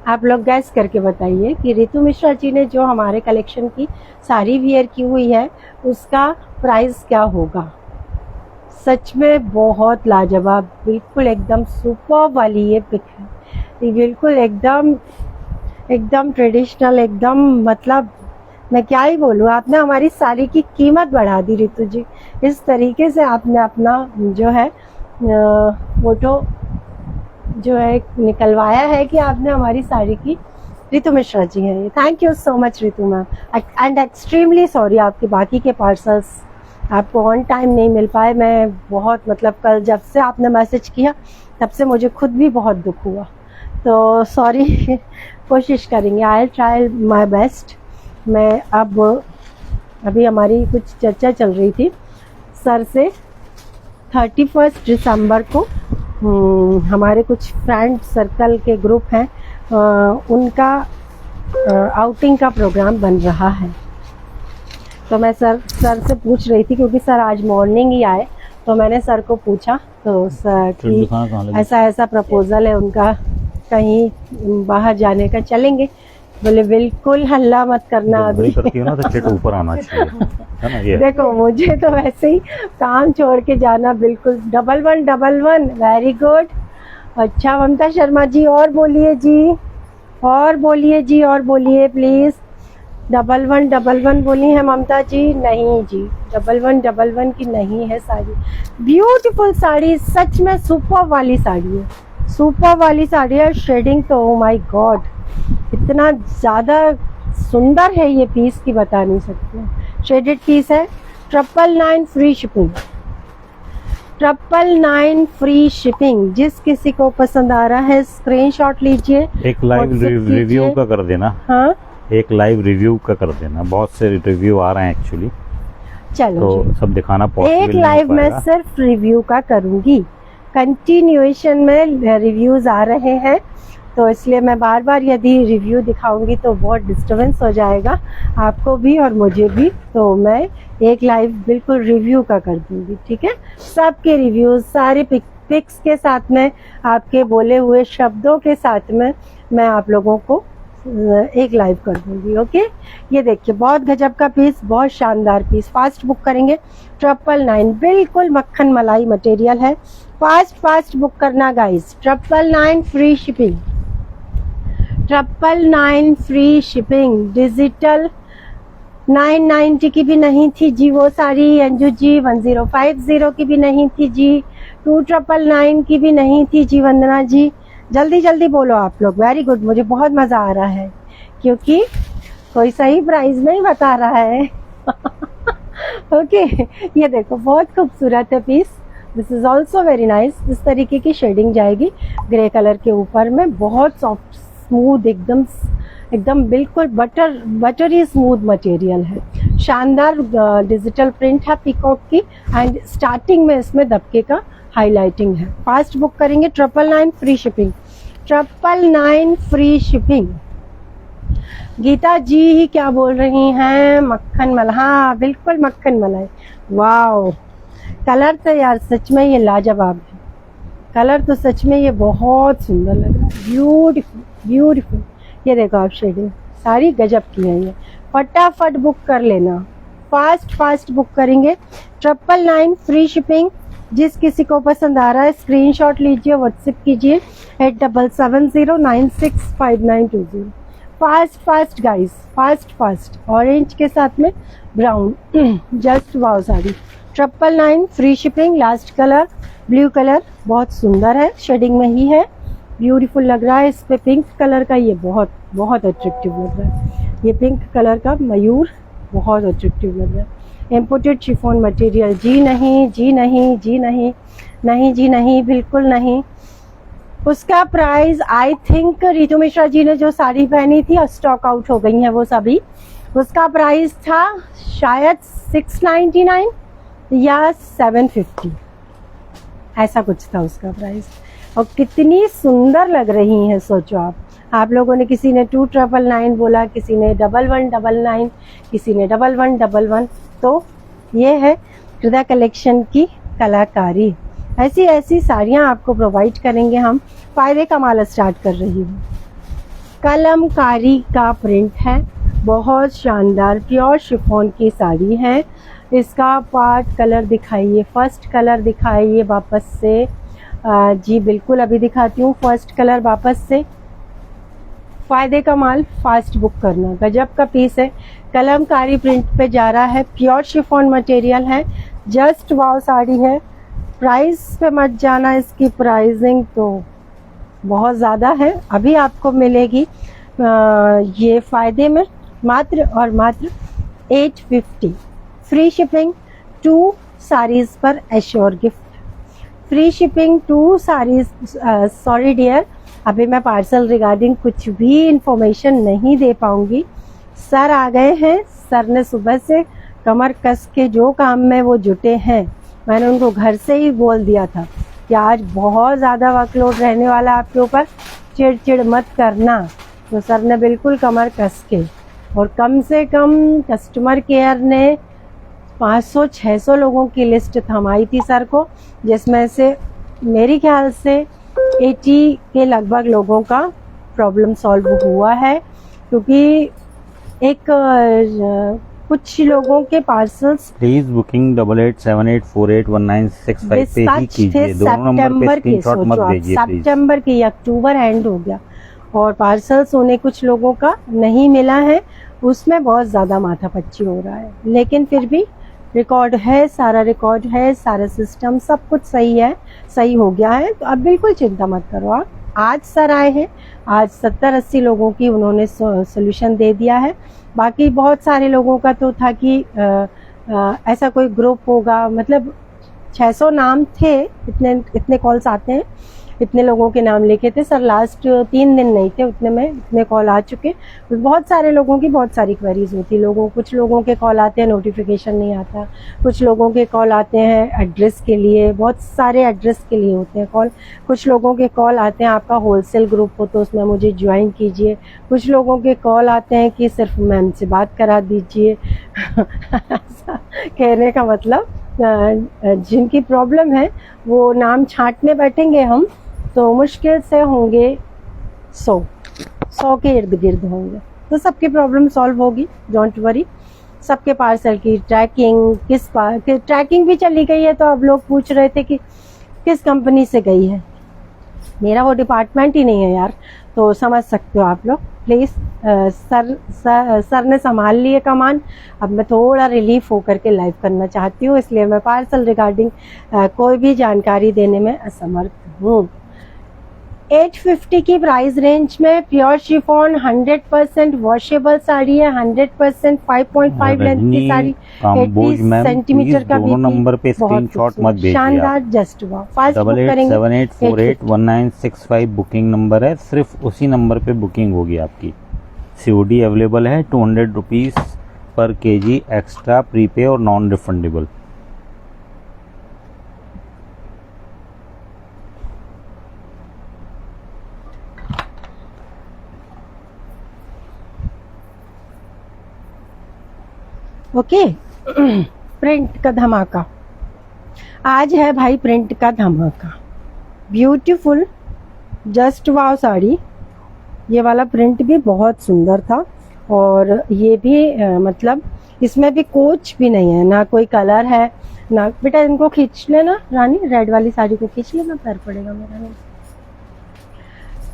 आप लोग गैस करके बताइए कि रितु मिश्रा जी ने जो हमारे कलेक्शन की साड़ी वियर की हुई है उसका प्राइस क्या होगा। सच में बहुत लाजवाब, बिल्कुल एकदम सुपर वाली ये पिक है, ये बिल्कुल एकदम एकदम ट्रेडिशनल, एकदम मतलब मैं क्या ही बोलूँ, आपने हमारी साड़ी की कीमत बढ़ा दी रितु जी। इस तरीके से आपने अपना जो है फोटो जो है निकलवाया है कि आपने हमारी साड़ी की। रितु मिश्रा जी हैं, thank you so much Ritu ma'am, and extremely sorry आपके बाकी के पार्सल्स आपको ऑन टाइम नहीं मिल पाए। मैं बहुत मतलब कल जब से आपने मैसेज किया तब से मुझे खुद भी बहुत दुख हुआ, तो सॉरी कोशिश करेंगे, आई ट्राई माय बेस्ट। मैं अभी हमारी कुछ चर्चा चल रही थी सर से, 31 दिसंबर को हमारे कुछ फ्रेंड सर्कल के ग्रुप हैं, उनका आउटिंग का प्रोग्राम बन रहा है। तो मैं सर से पूछ रही थी क्योंकि सर आज मॉर्निंग ही आए, तो मैंने सर को पूछा तो सर कि ऐसा प्रपोजल है उनका, कहीं बाहर जाने का, चलेंगे? बोले बिल्कुल हल्ला मत करना अभी करती हो ना तो चिट ऊपर आना चाहिए, है ना ये। देखो मुझे तो वैसे ही काम छोड़ के जाना बिल्कुल। 1111 वेरी गुड। अच्छा ममता शर्मा जी और बोलिए जी, और बोलिए जी, और बोलिए प्लीज। 1111 बोली है ममता जी, नहीं जी 1111 की नहीं है साड़ी। ब्यूटीफुल साड़ी, सच में सुपर वाली साड़ी है, सुपर वाली साड़ी है। शेडिंग तो ओ माय गॉड इतना ज़्यादा सुंदर है ये पीस की बता नहीं सकते। शेडेड पीस है, 999 फ्री शिपिंग, 999 फ्री शिपिंग। जिस किसी को पसंद आ रहा है स्क्रीनशॉट लीजिए, एक लाइव रिव्यू का कर देना। हाँ एक लाइव रिव्यू का कर देना, बहुत से रिव्यू आ रहे हैं एक्चुअली, चलो तो जी। सब दिखाना पॉसिबल एक लाइव मैं सिर्फ रिव्यू का करूंगी, कंटिन्यूएशन में रिव्यूज आ रहे हैं तो इसलिए मैं बार बार यदि रिव्यू दिखाऊंगी तो बहुत डिस्टर्बेंस हो जाएगा आपको भी और मुझे भी, तो मैं एक लाइव बिल्कुल रिव्यू का कर दूंगी, ठीक है। सबके रिव्यूज सारे पिक्स के साथ में, आपके बोले हुए शब्दों के साथ में मैं आप लोगों को एक लाइव कर दूंगी, ओके। ये देखिए बहुत गजब का पीस, बहुत शानदार पीस। फास्ट बुक करेंगे 999, बिल्कुल मक्खन मलाई मटेरियल है। फास्ट बुक करना guys, 999 free shipping, 999 free shipping. Digital 990 की भी नहीं थी जी वो साड़ी अंजू जी, 1050 की भी नहीं थी जी, 2999 की भी नहीं थी जी वंदना जी। जल्दी जल्दी बोलो आप लोग, वेरी गुड। मुझे बहुत मजा आ रहा है क्योंकि कोई सही प्राइस नहीं बता रहा है ओके ये देखो बहुत खूबसूरत है piece, this is also very nice. इस तरीके की शेडिंग जाएगी ग्रे कलर के ऊपर में, बहुत सॉफ्ट स्मूथ, एकदम बिल्कुल बटरी स्मूथ मटेरियल है। शानदार डिजिटल प्रिंट है पीकॉक की, एंड स्टार्टिंग में इसमें दबके का हाईलाइटिंग है। फास्ट बुक करेंगे 999 free shipping, 999 free shipping. Geeta ji ही क्या बोल रही हैं, मक्खन मलाई, हाँ बिल्कुल मक्खन मलाई। वाओ कलर तो यार सच में ये लाजवाब है, कलर तो सच में ये बहुत सुंदर लग रहा है, ब्यूटीफुल ब्यूटीफुल। ये देखो आप शेडिंग सारी गजब की है ये। फटाफट बुक कर लेना, फास्ट बुक करेंगे। 999 फ्री शिपिंग। जिस किसी को पसंद आ रहा है स्क्रीनशॉट लीजिए, व्हाट्सएप कीजिए 8770965920। Fast guys, fast. ऑरेंज के साथ में ब्राउन, जस्ट वाव sari. 999 free shipping. Last colour blue colour बहुत सुंदर है, शेडिंग में ही है, ब्यूटीफुल लग रहा है। इस पे पिंक कलर का ये बहुत अट्रैक्टिव लग रहा है। ये पिंक कलर का मयूर बहुत अट्रैक्टिव लग रहा है। इम्पोर्टेड शिफॉन मटेरियल, जी नहीं, बिल्कुल नहीं। उसका price I think Ritu Mishra ji ने जो साड़ी पहनी थी और स्टॉक आउट हो गई है वो सभी, उसका प्राइस था शायद 699 या 750, ऐसा कुछ था उसका प्राइस। और कितनी सुंदर लग रही हैं, सोचो आप लोगों ने, किसी ने 2999 बोला, किसी ने 1199, किसी ने 1111। तो ये है हृदय कलेक्शन की कलाकारी। ऐसी साड़ियाँ आपको प्रोवाइड करेंगे हम। फायदे का माल स्टार्ट कर रही हूँ। कलमकारी का प्रिंट है, बहुत शानदार प्योर शिफॉन की साड़ी है। इसका पार्ट कलर दिखाइए, फर्स्ट कलर दिखाइए वापस से। जी बिल्कुल, अभी दिखाती हूँ फर्स्ट कलर वापस से। फायदे का माल, फास्ट बुक करना। गजब का पीस है, कलमकारी प्रिंट पे जा रहा है, प्योर शिफॉन मटेरियल है, जस्ट वाव साड़ी है। प्राइस पे मत जाना, इसकी प्राइसिंग तो बहुत ज़्यादा है। अभी आपको मिलेगी ये फायदे में मात्र और मात्र 850। फ्री शिपिंग 2 साड़ीज़ पर assure gift. Free shipping 2 saris. Sorry dear, अभी मैं पार्सल रिगार्डिंग कुछ भी इंफॉर्मेशन नहीं दे पाऊंगी। सर आ गए हैं, सर ने सुबह से कमर कस के जो काम में वो जुटे हैं। मैंने उनको घर से ही बोल दिया था कि आज बहुत ज़्यादा वर्कलोड रहने वाला आपके ऊपर, चिड़ मत करना। तो सर ने बिल्कुल कमर कस के, और कम से कम कस्टमर केयर ने 500-600 लोगों की लिस्ट थमाई थी सर को, जिसमें से मेरी ख्याल से 80 के लगभग लोगों का प्रॉब्लम सॉल्व हुआ है। क्योंकि एक कुछ लोगों के पार्सल्स प्लीज बुकिंग 8878481965 पे ही कीजिए। दोनों नंबर पे स्क्रीनशॉट मत भेजिए प्लीज। सितंबर के, अक्टूबर एंड हो गया और पार्सल्स उन्हें कुछ लोगों का नहीं मिला है, उसमें बहुत ज़्यादा माथापच्ची हो रहा है। लेकिन फिर भी रिकॉर्ड है, सारा रिकॉर्ड है, सारा सिस्टम सब कुछ सही है, सही हो गया है। तो अब बिल्कुल चिंता मत करो आप। आज सर आए हैं, आज 70-80 लोगों की उन्होंने सोल्यूशन दे दिया है। बाकी बहुत सारे लोगों का तो था कि ऐसा कोई ग्रुप होगा, मतलब 600 नाम थे, इतने कॉल्स आते हैं, इतने लोगों के नाम लिखे थे सर। लास्ट 3 दिन नहीं थे उतने में, इतने कॉल आ चुके। बहुत सारे लोगों की बहुत सारी क्वेरीज होती है। कुछ लोगों के कॉल आते हैं, नोटिफिकेशन नहीं आता। कुछ लोगों के कॉल आते हैं एड्रेस के लिए, बहुत सारे एड्रेस के लिए होते हैं कॉल। कुछ लोगों के कॉल आते हैं आपका होलसेल ग्रुप हो तो उसमें मुझे ज्वाइन कीजिए। कुछ लोगों के कॉल आते हैं कि सिर्फ मैम से बात करा दीजिए। कहने का मतलब जिनकी प्रॉब्लम है वो नाम छांटने बैठेंगे हम तो मुश्किल से होंगे 100 के इर्द गिर्द होंगे। तो सबकी प्रॉब्लम सॉल्व होगी, डोंट वरी। सबके पार्सल की ट्रैकिंग, ट्रैकिंग भी चली गई है। तो अब लोग पूछ रहे थे कि किस कंपनी से गई है। मेरा वो डिपार्टमेंट ही नहीं है यार, तो समझ सकते हो आप लोग। प्लीज़ सर ने संभाल लिए कमान। अब मैं थोड़ा रिलीफ होकर के लाइव करना चाहती हूँ, इसलिए मैं पार्सल रिगार्डिंग कोई भी जानकारी देने में असमर्थ हूँ। 850 की प्राइस रेंज में प्योर शिफॉन 100% वॉशेबल साड़ी है, 100% 5.5 लेंथ की साड़ी, 80 सेंटीमीटर का भी नंबर पे स्क्रीनशॉट मत भेजिए। शानदार, जस्ट वाह। फास्ट बुक करेंगे। 8878481965 बुकिंग नंबर है, सिर्फ उसी नंबर पे बुकिंग होगी आपकी। COD अवेलेबल है, 200 रुपीज़ पर kg एक्स्ट्रा, प्रीपे और नॉन रिफंडेबल। ओके। प्रिंट का धमाका आज है भाई, प्रिंट का धमाका। ब्यूटीफुल जस्ट वाव साड़ी। ये वाला प्रिंट भी बहुत सुंदर था और ये भी मतलब इसमें भी कोच भी नहीं है, ना कोई कलर है ना। बेटा इनको खींच लेना रानी, रेड वाली साड़ी को खींच लेना, पैर पड़ेगा मेरा नहीं।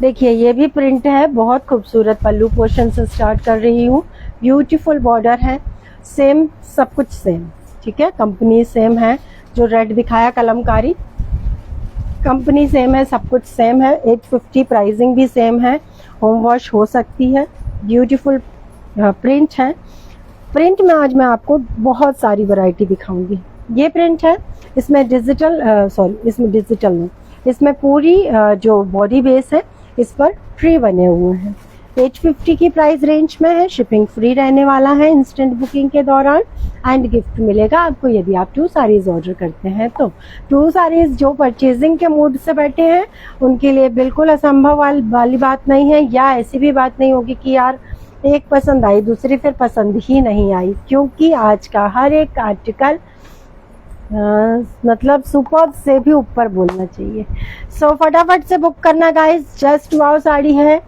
देखिए ये भी प्रिंट है, बहुत खूबसूरत। पल्लू पोर्शन से स्टार्ट कर रही हूँ। ब्यूटीफुल बॉर्डर है, सेम सब कुछ सेम, ठीक है। कंपनी सेम है, जो रेड दिखाया कलमकारी कंपनी सेम है, सब कुछ सेम है। 850 प्राइसिंग भी सेम है, होम वॉश हो सकती है। ब्यूटीफुल प्रिंट है। प्रिंट में आज मैं आपको बहुत सारी वैरायटी दिखाऊंगी। ये प्रिंट है, इसमें डिजिटल इसमें डिजिटल नहीं, इसमें पूरी जो बॉडी बेस है इस पर ट्री बने हुए हैं। 850 की प्राइस रेंज में है, शिपिंग फ्री रहने वाला है इंस्टेंट बुकिंग के दौरान एंड गिफ्ट मिलेगा आपको यदि आप 2 साड़ीज ऑर्डर करते हैं तो। 2 साड़ीज जो परचेजिंग के मूड से बैठे हैं उनके लिए बिल्कुल असंभव वाली बात नहीं है, या ऐसी भी बात नहीं होगी कि यार एक पसंद आई दूसरी फिर पसंद ही नहीं आई, क्योंकि आज का हर एक आर्टिकल मतलब सुपर से भी ऊपर बोलना चाहिए। सो फटाफट से बुक करना गाइस। जस्ट वाव साड़ी है,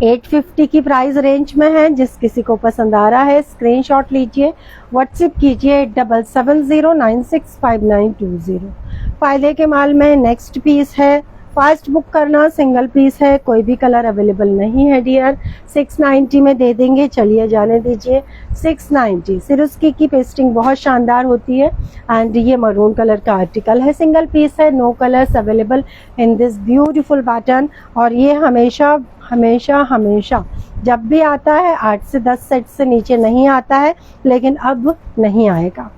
850 की प्राइस रेंज में है। जिस किसी को पसंद आ रहा है स्क्रीनशॉट लीजिए, व्हाट्सएप कीजिए 8770965920। फायदे के माल में नेक्स्ट पीस है, फास्ट बुक करना, सिंगल पीस है, कोई भी कलर अवेलेबल नहीं है डियर। 690 में दे देंगे, चलिए जाने दीजिए। 690 सिरोस्की की पेस्टिंग बहुत शानदार होती है एंड ये मरून कलर का आर्टिकल है, सिंगल पीस है, no colours available in this beautiful pattern. और ये हमेशा हमेशा हमेशा जब भी आता है 8 से 10 सेट से नीचे नहीं आता है, लेकिन अब नहीं आएगा।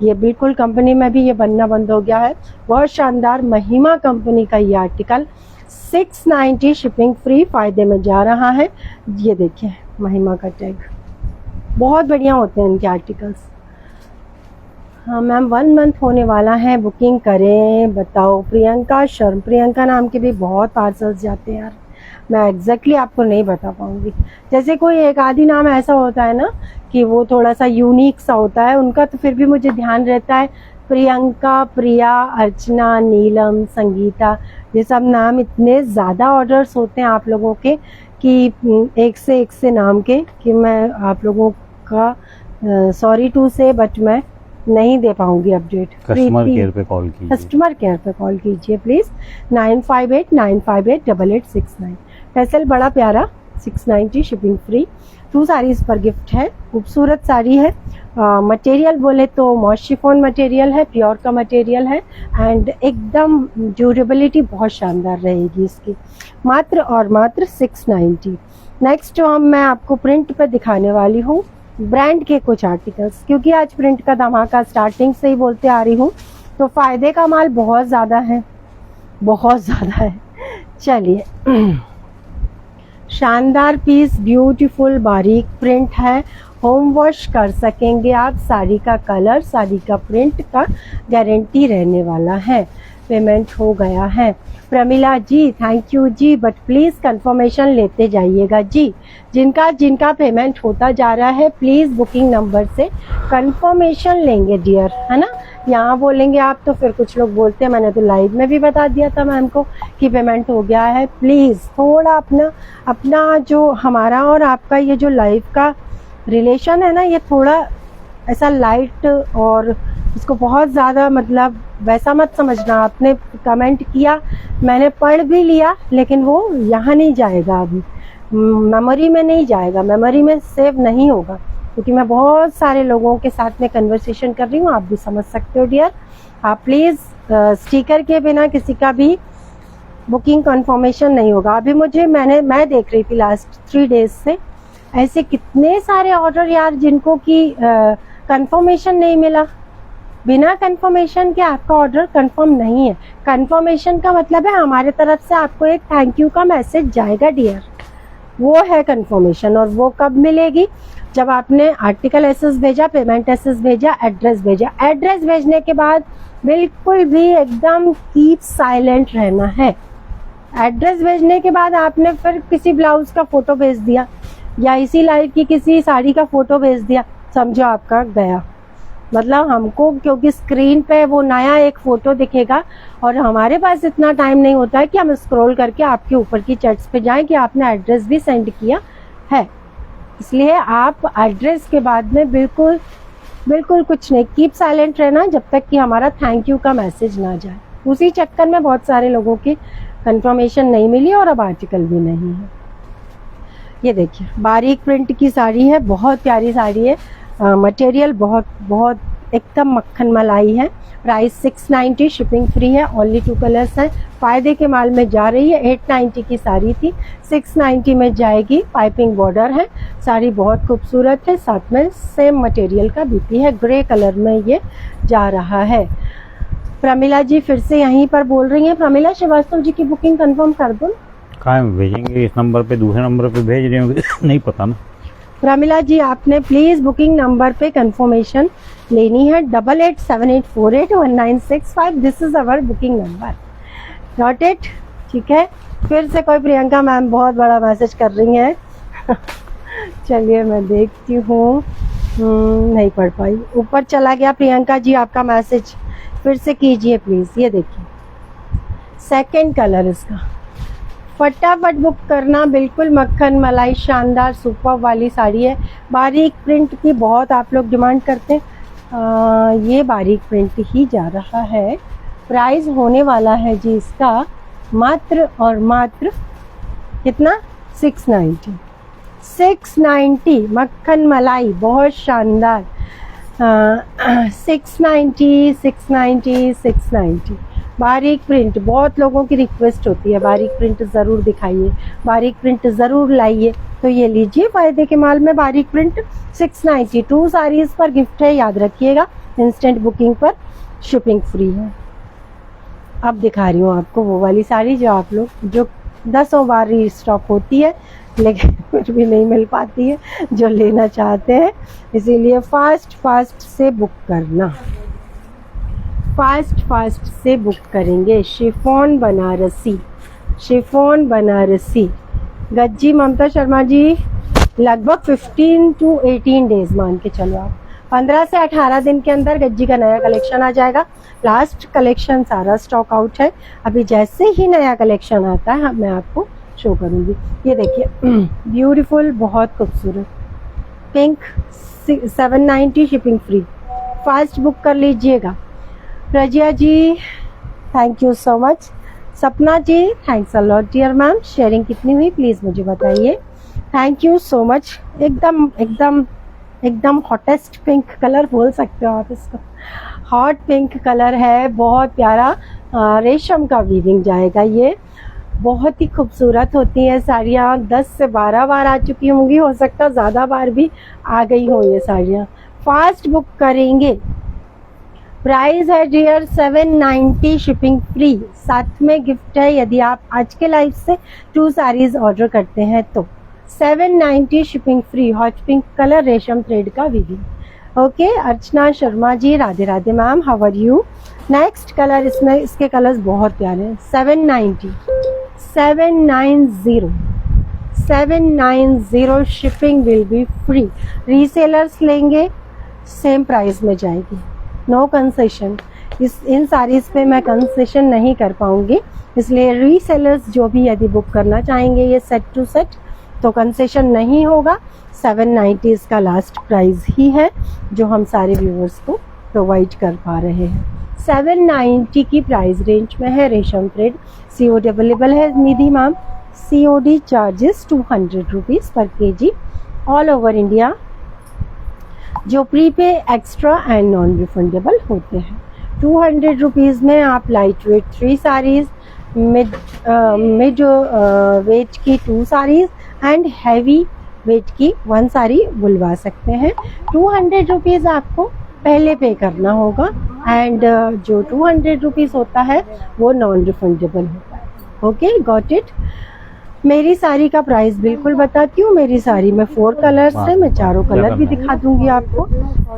ये बिल्कुल कंपनी में भी ये बनना बंद हो गया है। बहुत शानदार महिमा कंपनी का ये आर्टिकल 690 शिपिंग फ्री फायदे में जा रहा है। ये देखिए महिमा का टैग, बहुत बढ़िया होते हैं इनके आर्टिकल्स। हाँ मैम 1 मंथ होने वाला है, बुकिंग करें बताओ। प्रियंका शर्मा, प्रियंका नाम के भी बहुत पार्सल्स जाते हैं यार, मैं एग्जैक्टली आपको नहीं बता पाऊंगी। जैसे कोई एक आधी नाम ऐसा होता है ना कि वो थोड़ा सा यूनिक सा होता है उनका, तो फिर भी मुझे ध्यान रहता है। प्रियंका, प्रिया, अर्चना, नीलम, संगीता, ये सब नाम इतने ज़्यादा ऑर्डर्स होते हैं आप लोगों के कि एक से नाम के कि मैं आप लोगों का सॉरी टू से बट मैं नहीं दे पाऊंगी अपडेट। कस्टमर केयर पे कॉल कीजिए, कस्टमर केयर पे कॉल कीजिए प्लीज 9589588869। फैसल बड़ा प्यारा 690 शिपिंग फ्री। 2 साड़ीज पर गिफ्ट है, खूबसूरत साड़ी है। मटेरियल बोले तो मॉस शिफॉन मटेरियल है, प्योर का मटेरियल है एंड एकदम ड्यूरेबिलिटी बहुत शानदार रहेगी इसकी। मात्र और मात्र 690। नेक्स्ट मैं आपको प्रिंट पे दिखाने वाली हूँ ब्रांड के कुछ आर्टिकल्स, क्योंकि आज प्रिंट का धमाका स्टार्टिंग से ही बोलते आ रही हूँ, तो फायदे का माल बहुत ज़्यादा है, बहुत ज़्यादा है। चलिए शानदार पीस, ब्यूटीफुल बारीक प्रिंट है, होम वॉश कर सकेंगे आप। साड़ी का कलर, साड़ी का प्रिंट का गारंटी रहने वाला है। पेमेंट हो गया है प्रमिला जी, थैंक यू जी, बट प्लीज़ कंफर्मेशन लेते जाइएगा जी। जिनका पेमेंट होता जा रहा है प्लीज़ बुकिंग नंबर से कंफर्मेशन लेंगे डियर, है ना। यहाँ बोलेंगे आप तो फिर कुछ लोग बोलते हैं, मैंने तो लाइव में भी बता दिया था मैम को कि पेमेंट हो गया है। प्लीज़ थोड़ा अपना जो हमारा और आपका ये जो लाइव का रिलेशन है ना, ये थोड़ा ऐसा लाइट और इसको बहुत ज़्यादा मतलब वैसा मत समझना। आपने कमेंट किया, मैंने पढ़ भी लिया, लेकिन वो यहाँ नहीं जाएगा, अभी मेमोरी में नहीं जाएगा, मेमोरी में सेव नहीं होगा, क्योंकि मैं बहुत सारे लोगों के साथ में कन्वर्सेशन कर रही हूँ, आप भी समझ सकते हो डियर। आप प्लीज़ स्टिकर के बिना किसी का भी बुकिंग कंफर्मेशन नहीं होगा। अभी मैं देख रही थी लास्ट 3 डेज से ऐसे कितने सारे ऑर्डर यार जिनको कि कंफर्मेशन नहीं मिला। बिना कंफर्मेशन के आपका ऑर्डर कंफर्म नहीं है। कंफर्मेशन का मतलब है हमारे तरफ से आपको एक थैंक यू का मैसेज जाएगा डियर, वो है कंफर्मेशन। और वो कब मिलेगी? जब आपने आर्टिकल एसएस भेजा, पेमेंट एसएस भेजा, एड्रेस भेजा। एड्रेस भेजने के बाद बिल्कुल भी एकदम कीप साइलेंट रहना है। एड्रेस भेजने के बाद आपने फिर किसी ब्लाउज का फोटो भेज दिया या इसी लाइव की किसी साड़ी का फोटो भेज दिया, समझो आपका गया। मतलब हमको क्योंकि स्क्रीन पे वो नया एक फोटो दिखेगा और हमारे पास इतना टाइम नहीं होता है कि हम स्क्रॉल करके आपके ऊपर की चैट्स पे जाएं कि आपने एड्रेस भी सेंड किया है। इसलिए आप एड्रेस के बाद में बिल्कुल बिल्कुल कुछ नहीं, कीप साइलेंट रहना जब तक कि हमारा थैंक यू का मैसेज ना जाए। उसी चक्कर में बहुत सारे लोगों की कंफर्मेशन नहीं मिली और अब आर्टिकल भी नहीं है। ये देखिए बारीक प्रिंट की साड़ी है, बहुत प्यारी साड़ी है, मटेरियल बहुत बहुत एकदम मक्खन मलाई है। प्राइस 690, शिपिंग फ्री है, ओनली 2 कलर्स हैं। फायदे के माल में जा रही है, 890 की साड़ी थी 690 में जाएगी। पाइपिंग बॉर्डर है, साड़ी बहुत खूबसूरत है, साथ में सेम मटेरियल का बीपी है, ग्रे कलर में ये जा रहा है। प्रमिला जी फिर से यहीं पर बोल रही हैं, प्रमिला श्रीवास्तव जी की बुकिंग कंफर्म कर दूं? कहाँ भेजेंगे? इस नंबर पे, दूसरे नंबर पे भेज रहे होंगे नहीं पता ना। प्रमिला जी आपने प्लीज बुकिंग नंबर पे कंफर्मेशन लेनी है, 8878481965। This is our booking number, not it? ठीक है। फिर से कोई प्रियंका मैम बहुत बड़ा मैसेज कर रही हैं चलिए मैं देखती हूँ, नहीं पढ़ पाई, ऊपर चला गया प्रियंका जी आपका मैसेज, फिर से कीजिए प्लीज। ये देखिए सेकंड कलर इसका, फटाफट बुक करना, बिल्कुल मक्खन मलाई शानदार सुपर वाली साड़ी है। बारीक प्रिंट की बहुत आप लोग डिमांड करते हैं, ये बारीक प्रिंट ही जा रहा है। प्राइस होने वाला है जी इसका मात्र और मात्र कितना? 690। 690 मक्खन मलाई, बहुत शानदार। 690 बारीक प्रिंट, बहुत लोगों की रिक्वेस्ट होती है बारीक प्रिंट ज़रूर दिखाइए, बारीक प्रिंट ज़रूर लाइए, तो ये लीजिए फायदे के माल में बारीक प्रिंट 690। 2 साड़ीज़ पर गिफ्ट है, याद रखिएगा। इंस्टेंट बुकिंग पर शिपिंग फ्री है। अब दिखा रही हूँ आपको वो वाली साड़ी जो आप लोग, जो 10 बार रीस्टॉक होती है लेकिन फिर भी नहीं मिल पाती है, जो लेना चाहते हैं। इसीलिए फास्ट से बुक करना, फास्ट से बुक करेंगे। शिफॉन बनारसी गज्जी ममता शर्मा जी, लगभग 15 to 18 डेज मान के चलो आप, 15 से 18 दिन के अंदर गज्जी का नया कलेक्शन आ जाएगा। लास्ट कलेक्शन सारा स्टॉक आउट है, अभी जैसे ही नया कलेक्शन आता है मैं आपको शो करूंगी। ये देखिए ब्यूटीफुल, बहुत खूबसूरत pink, 790 shipping free. Fast book कर लीजिएगा। Razia ji thank you so much. Sapna ji thanks a lot dear ma'am. Sharing कितनी हुई प्लीज मुझे बताइए। Thank you so much. एकदम हॉटेस्ट पिंक कलर बोल सकते हो आप इसको, हॉट पिंक कलर है, बहुत प्यारा। रेशम का वीविंग जाएगा, ये बहुत ही खूबसूरत होती है साड़ियाँ। 10 से 12 बार आ चुकी होंगी, हो सकता ज़्यादा बार भी आ गई हो ये साड़ियाँ। फास्ट बुक करेंगे। प्राइस है डियर 790 शिपिंग फ्री, साथ में गिफ्ट है यदि आप आज के लाइव से 2 साड़ीज ऑर्डर करते हैं तो 790 shipping free. Hot pink colour, रेशम थ्रेड का weaving. Okay Archana Sharma ji, Radhe Radhe ma'am, how are you. Next colour, इसमें इसके कलर्स बहुत प्यारे हैं। 790 shipping will be free. Resellers लेंगे सेम प्राइस में जाएगी, नो कंसेशन। इन साड़ीज पे मैं कंसेशन नहीं कर पाऊंगी, इसलिए रीसेलर्स जो भी यदि बुक करना चाहेंगे ये सेट टू सेट तो कंसेशन नहीं होगा। 790 इसका लास्ट प्राइस ही है जो हम सारे व्यूअर्स को प्रोवाइड कर पा रहे हैं। 790 की प्राइस रेंज में है रेशम थ्रेड। COD अवेलेबल है Nidhi ma'am. COD charges 200 rupees पर kg ऑल ओवर इंडिया, जो prepay extra and non refundable होते हैं। 200 रुपीज़ में आप light weight 3 saris, mid weight की 2 साड़ीज़ एंड हैवी वेट की 1 साड़ी बुलवा सकते हैं। 200 रुपीज़ आपको पहले पे करना होगा एंड जो 200 रुपीज़ होता है वो नॉन रिफंडेबल होता है। Okay got it. मेरी साड़ी का प्राइस बिल्कुल बताती हूँ। मेरी साड़ी में 4 कलर्स है, मैं चारों कलर भी दिखा दूंगी आपको।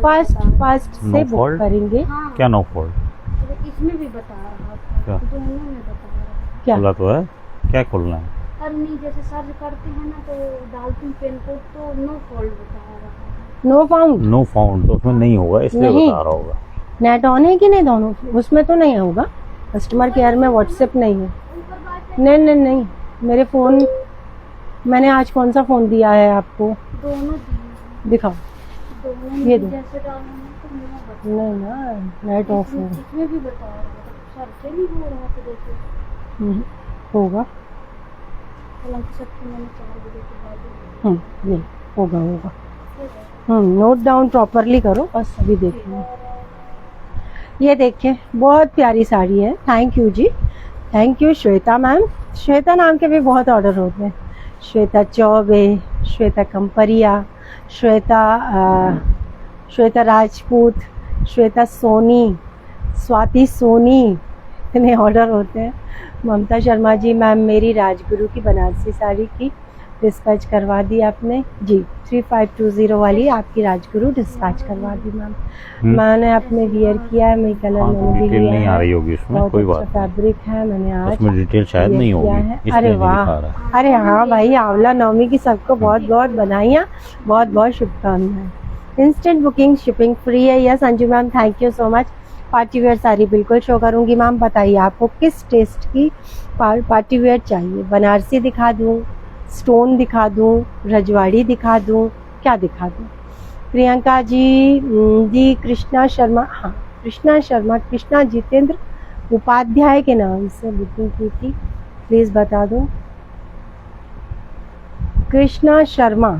फास्ट से बुक करेंगे। क्या नो फोल्ड? इसमें भी बता रहा था, क्या? दोनों में बता रहा क्या खुला तो है, क्या खोलना है? था। नहीं जैसे सर्च करते हैं ना तो डालती हूँ पिन कोड तो नो फोल्ड बता रहा है। No found. नो फाउंड, तो उसमें नहीं होगा, इसलिए नहीं। बता रहा होगा। नेट ऑन है कि नहीं दोनों? उसमें तो नहीं होगा, कस्टमर केयर में व्हाट्सएप नहीं है। नहीं नहीं नहीं, मेरे फ़ोन, मैंने आज कौन सा फ़ोन दिया है आपको? दोनों दिए। दिखाओ। दोनों ये में दो। जैसे डालना है तो मुँह बता। नहीं ना, नेट ऑफ है। इसमें भी बता रहा था, सर से नहीं हो रहा था देखो। होगा। हालांकि सबको मैंने 4 बजे के बाद ये होगा होगा। नोट डाउन प्रॉपरली करो, बस अभी देखिए। ये देखिए, बहुत प्यारी साड़ी है। Thank you ji, thank you Shweta ma'am. Shweta नाम के भी बहुत ऑर्डर होते हैं। श्वेता चौबे, श्वेता कंपरिया, श्वेता राजपूत, श्वेता सोनी, स्वाति सोनी, इतने ऑर्डर होते हैं। ममता शर्मा जी, मैम मेरी राजगुरु की बनारसी साड़ी की डिस्पैच करवा दी आपने जी। 3520 वाली आपकी राजगुरु डिस्पैच करवा दी मैम। मैंने अपने वियर किया है, मेरी कलर हाँ, मैंने भी डिटेल लिया नहीं आ है। रही होगी उसमें, बहुत कोई अच्छा बात नहीं। फैब्रिक है, मैंने आज उसमें डिटेल शायद ये नहीं किया होगी, है। इसलिए अरे नहीं वाह, दिखा रहा है। अरे हाँ भाई, आंवला नवमी की सबको बहुत बहुत बधाइयाँ, बहुत बहुत शुभकामनाएं। इंस्टेंट बुकिंग, शिपिंग फ्री है। Yes Anju ma'am, thank you so much. Party wear sari बिल्कुल शो करूंगी मैम। बताइए आपको किस टेस्ट की पार्टी वेयर चाहिए? बनारसी दिखा दूं, स्टोन दिखा दूं, रजवाड़ी दिखा दूं, क्या दिखा दूं? प्रियंका जी, जी कृष्णा शर्मा, हाँ कृष्णा शर्मा, कृष्णा जितेंद्र उपाध्याय के नाम से बुकिंग की थी, प्लीज बता दो। कृष्णा शर्मा,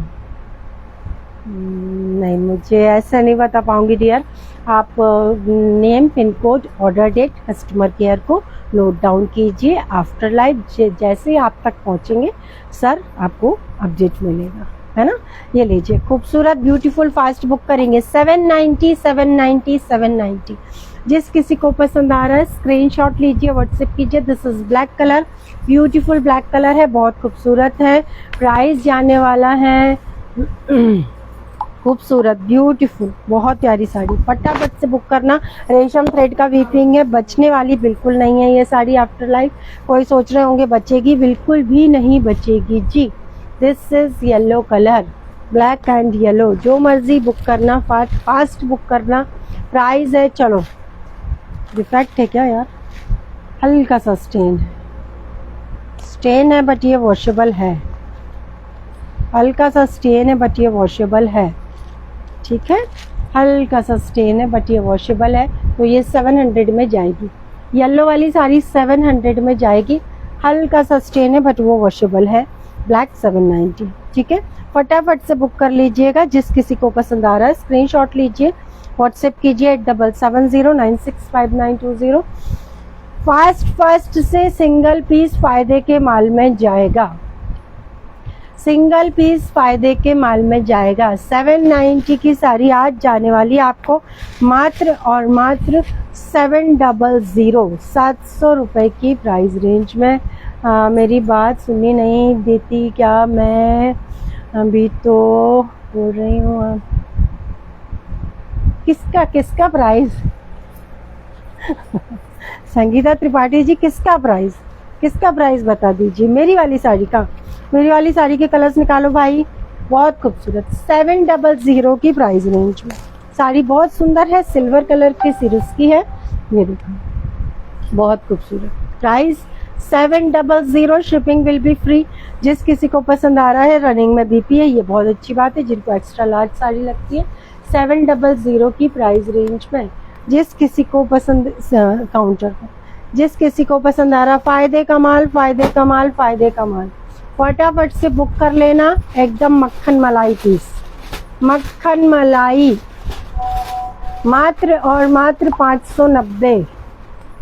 नहीं मुझे ऐसा नहीं बता पाऊंगी डियर। आप name, pin code, order date, customer care को नोट डाउन कीजिए। आफ्टर लाइफ जैसे आप तक पहुंचेंगे सर आपको अपडेट मिलेगा, है ना। ये लीजिए, खूबसूरत ब्यूटीफुल फास्ट बुक करेंगे। 790 790 790। जिस किसी को पसंद आ रहा है स्क्रीनशॉट लीजिए, व्हाट्सएप कीजिए। This is black colour, beautiful black colour है, बहुत खूबसूरत है। प्राइस जाने वाला है खूबसूरत, ब्यूटीफुल, बहुत प्यारी साड़ी। फटाफट से बुक करना। रेशम थ्रेड का वीविंग है, बचने वाली बिल्कुल नहीं है ये साड़ी। आफ्टर लाइफ कोई सोच रहे होंगे बचेगी, बिल्कुल भी नहीं बचेगी जी। This is yellow colour, black and yellow. जो मर्जी बुक करना, फास्ट बुक करना। प्राइस है, चलो डिफेक्ट है क्या यार, हल्का सा स्टेन है, स्टेन है बट ये वॉशेबल है। हल्का सा स्टेन है बट ये वॉशेबल है, ठीक है। हल्का सा स्टेन है बट ये वॉशेबल है। तो ये 700 में जाएगी। येलो वाली साड़ी 700 में जाएगी। हल्का सा स्टेन है बट वो वॉशेबल है। ब्लैक 790, ठीक है। फटाफट से बुक कर लीजिएगा। जिस किसी को पसंद आ रहा है स्क्रीनशॉट लीजिए, व्हाट्सएप कीजिए 8770965920। फास्ट से सिंगल पीस फायदे के माल में जाएगा, सिंगल पीस फायदे के माल में जाएगा। 790 की साड़ी आज जाने वाली आपको मात्र और मात्र 700 रुपए की प्राइस रेंज में। मेरी बात सुननी नहीं देती क्या? मैं अभी तो बोल रही हूँ। किसका प्राइस संगीता त्रिपाठी जी, किसका प्राइस बता दीजिए। मेरी वाली साड़ी का, मेरी वाली साड़ी के कलर्स निकालो भाई, बहुत खूबसूरत। 700 की प्राइस रेंज में साड़ी, बहुत सुंदर है, सिल्वर कलर की सिरस की है। ये देखो, बहुत खूबसूरत। Price 700, shipping will be free. जिस किसी को पसंद आ रहा है, रनिंग में बीपी है, ये बहुत अच्छी बात है। जिनको एक्स्ट्रा लार्ज साड़ी लगती है, 700 की प्राइस रेंज में जिस किसी को पसंद, काउंटर पर जिस किसी को पसंद आ रहा, फायदे कमाल, फायदे कमाल, फायदे कमाल। फटाफट से बुक कर लेना। एकदम मक्खन मलाई पीस, मक्खन मलाई, मात्र और मात्र 590।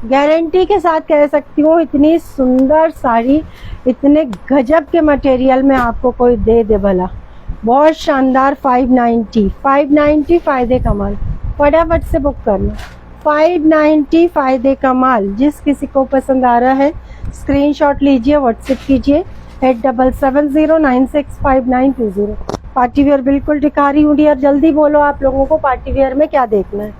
गारंटी के साथ कह सकती हूँ, इतनी सुंदर साड़ी इतने गजब के मटेरियल में आपको कोई दे भला। बहुत शानदार। 590 फायदे कमाल। फटाफट से बुक करना। 590 फायदे कमाल। जिस किसी को पसंद आ रहा है स्क्रीनशॉट लीजिए, व्हाट्सएप कीजिए 8770965920। पार्टी वेयर बिल्कुल दिखा रही हूँ डियर, जल्दी बोलो आप लोगों को पार्टी वेयर में क्या देखना है।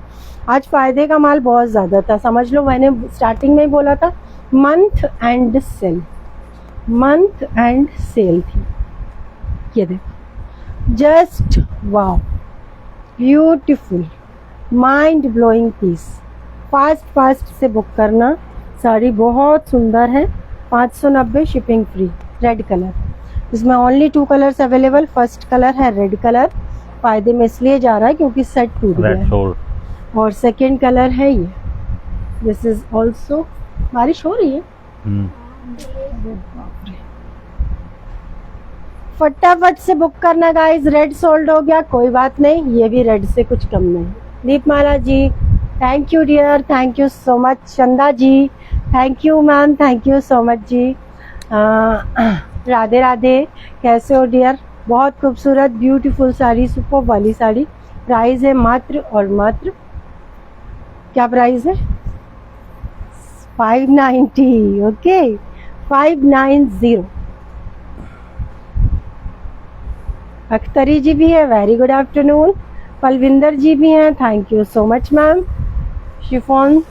आज फायदे का माल बहुत ज्यादा था, समझ लो। मैंने स्टार्टिंग में ही बोला था मंथ एंड सेल थी। ये देखो, just wow, beautiful mind blowing piece. Fast से बुक करना। साड़ी बहुत सुंदर है। 590 शिपिंग फ्री। रेड कलर, इसमें only 2 colours available. First colour है रेड कलर, फायदे में इसलिए जा रहा है क्योंकि सेट टूट गया रेड है। शोल्ड। और सेकंड कलर है ये। दिस इज ऑल्सो, बारिश हो रही है। फटाफट से बुक करना गाइस। रेड सोल्ड हो गया, कोई बात नहीं, ये भी रेड से कुछ कम नहीं। Deepmala ji thank you dear, thank you so much. Chanda ji thank you ma'am, thank you so much जी। राधे राधे, कैसे हो डियर? बहुत खूबसूरत ब्यूटीफुल साड़ी, सुपर वाली साड़ी। प्राइस है मात्र और मात्र, क्या प्राइस है? 590। ओके 590। अख्तरी जी भी है, वेरी गुड आफ्टरनून। पलविंदर जी भी हैं, thank you so much ma'am. Chiffon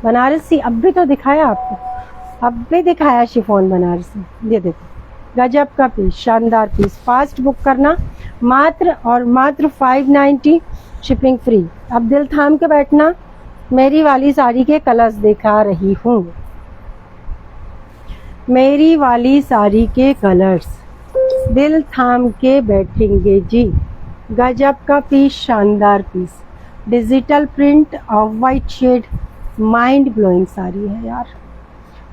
Banarasi, अब भी तो दिखाया आपको, अब भी दिखाया शिफॉन बनारसी। ये देखो गजब का पीस, शानदार पीस। फास्ट बुक करना, मात्र और मात्र 590 शिपिंग फ्री। अब दिल थाम के बैठना, मेरी वाली साड़ी के कलर्स दिखा रही हूँ। मेरी वाली साड़ी के कलर्स, दिल थाम के बैठेंगे जी। गजब का पीस, शानदार piece. Digital print off white shade, mind blowing sari है यार,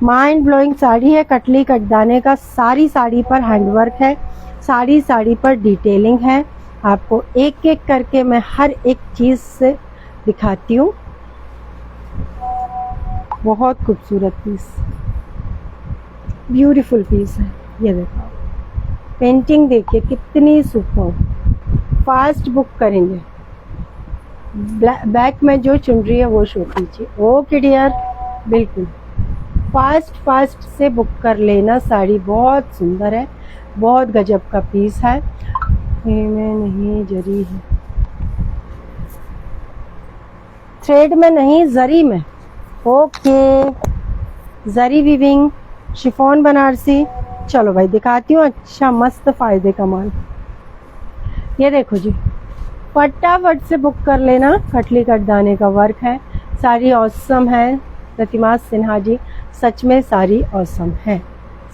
माइंड ब्लोइंग साड़ी है। कटली कटदाने का सारी साड़ी पर हैंडवर्क है, सारी साड़ी पर डिटेलिंग है। आपको एक एक करके मैं हर एक चीज से दिखाती हूँ। बहुत खूबसूरत पीस, ब्यूटीफुल पीस है। ये देखो पेंटिंग देखिए कितनी सुपर। फास्ट बुक करेंगे। बैक में जो चुन रही है वो शो कीजिए। ओके डियर, बिल्कुल फास्ट से बुक कर लेना। साड़ी बहुत सुंदर है, बहुत गजब का पीस है। में नहीं जरी है, थ्रेड में नहीं जरी में। ओके जरी वीविंग, शिफॉन बनारसी। चलो भाई दिखाती हूँ। अच्छा मस्त फायदे का माल। ये देखो जी, फटाफट से बुक कर लेना। कटली कटदाने का वर्क है, साड़ी ऑसम है। प्रतिमा सिन्हा जी, सच में साड़ी ऑसम है।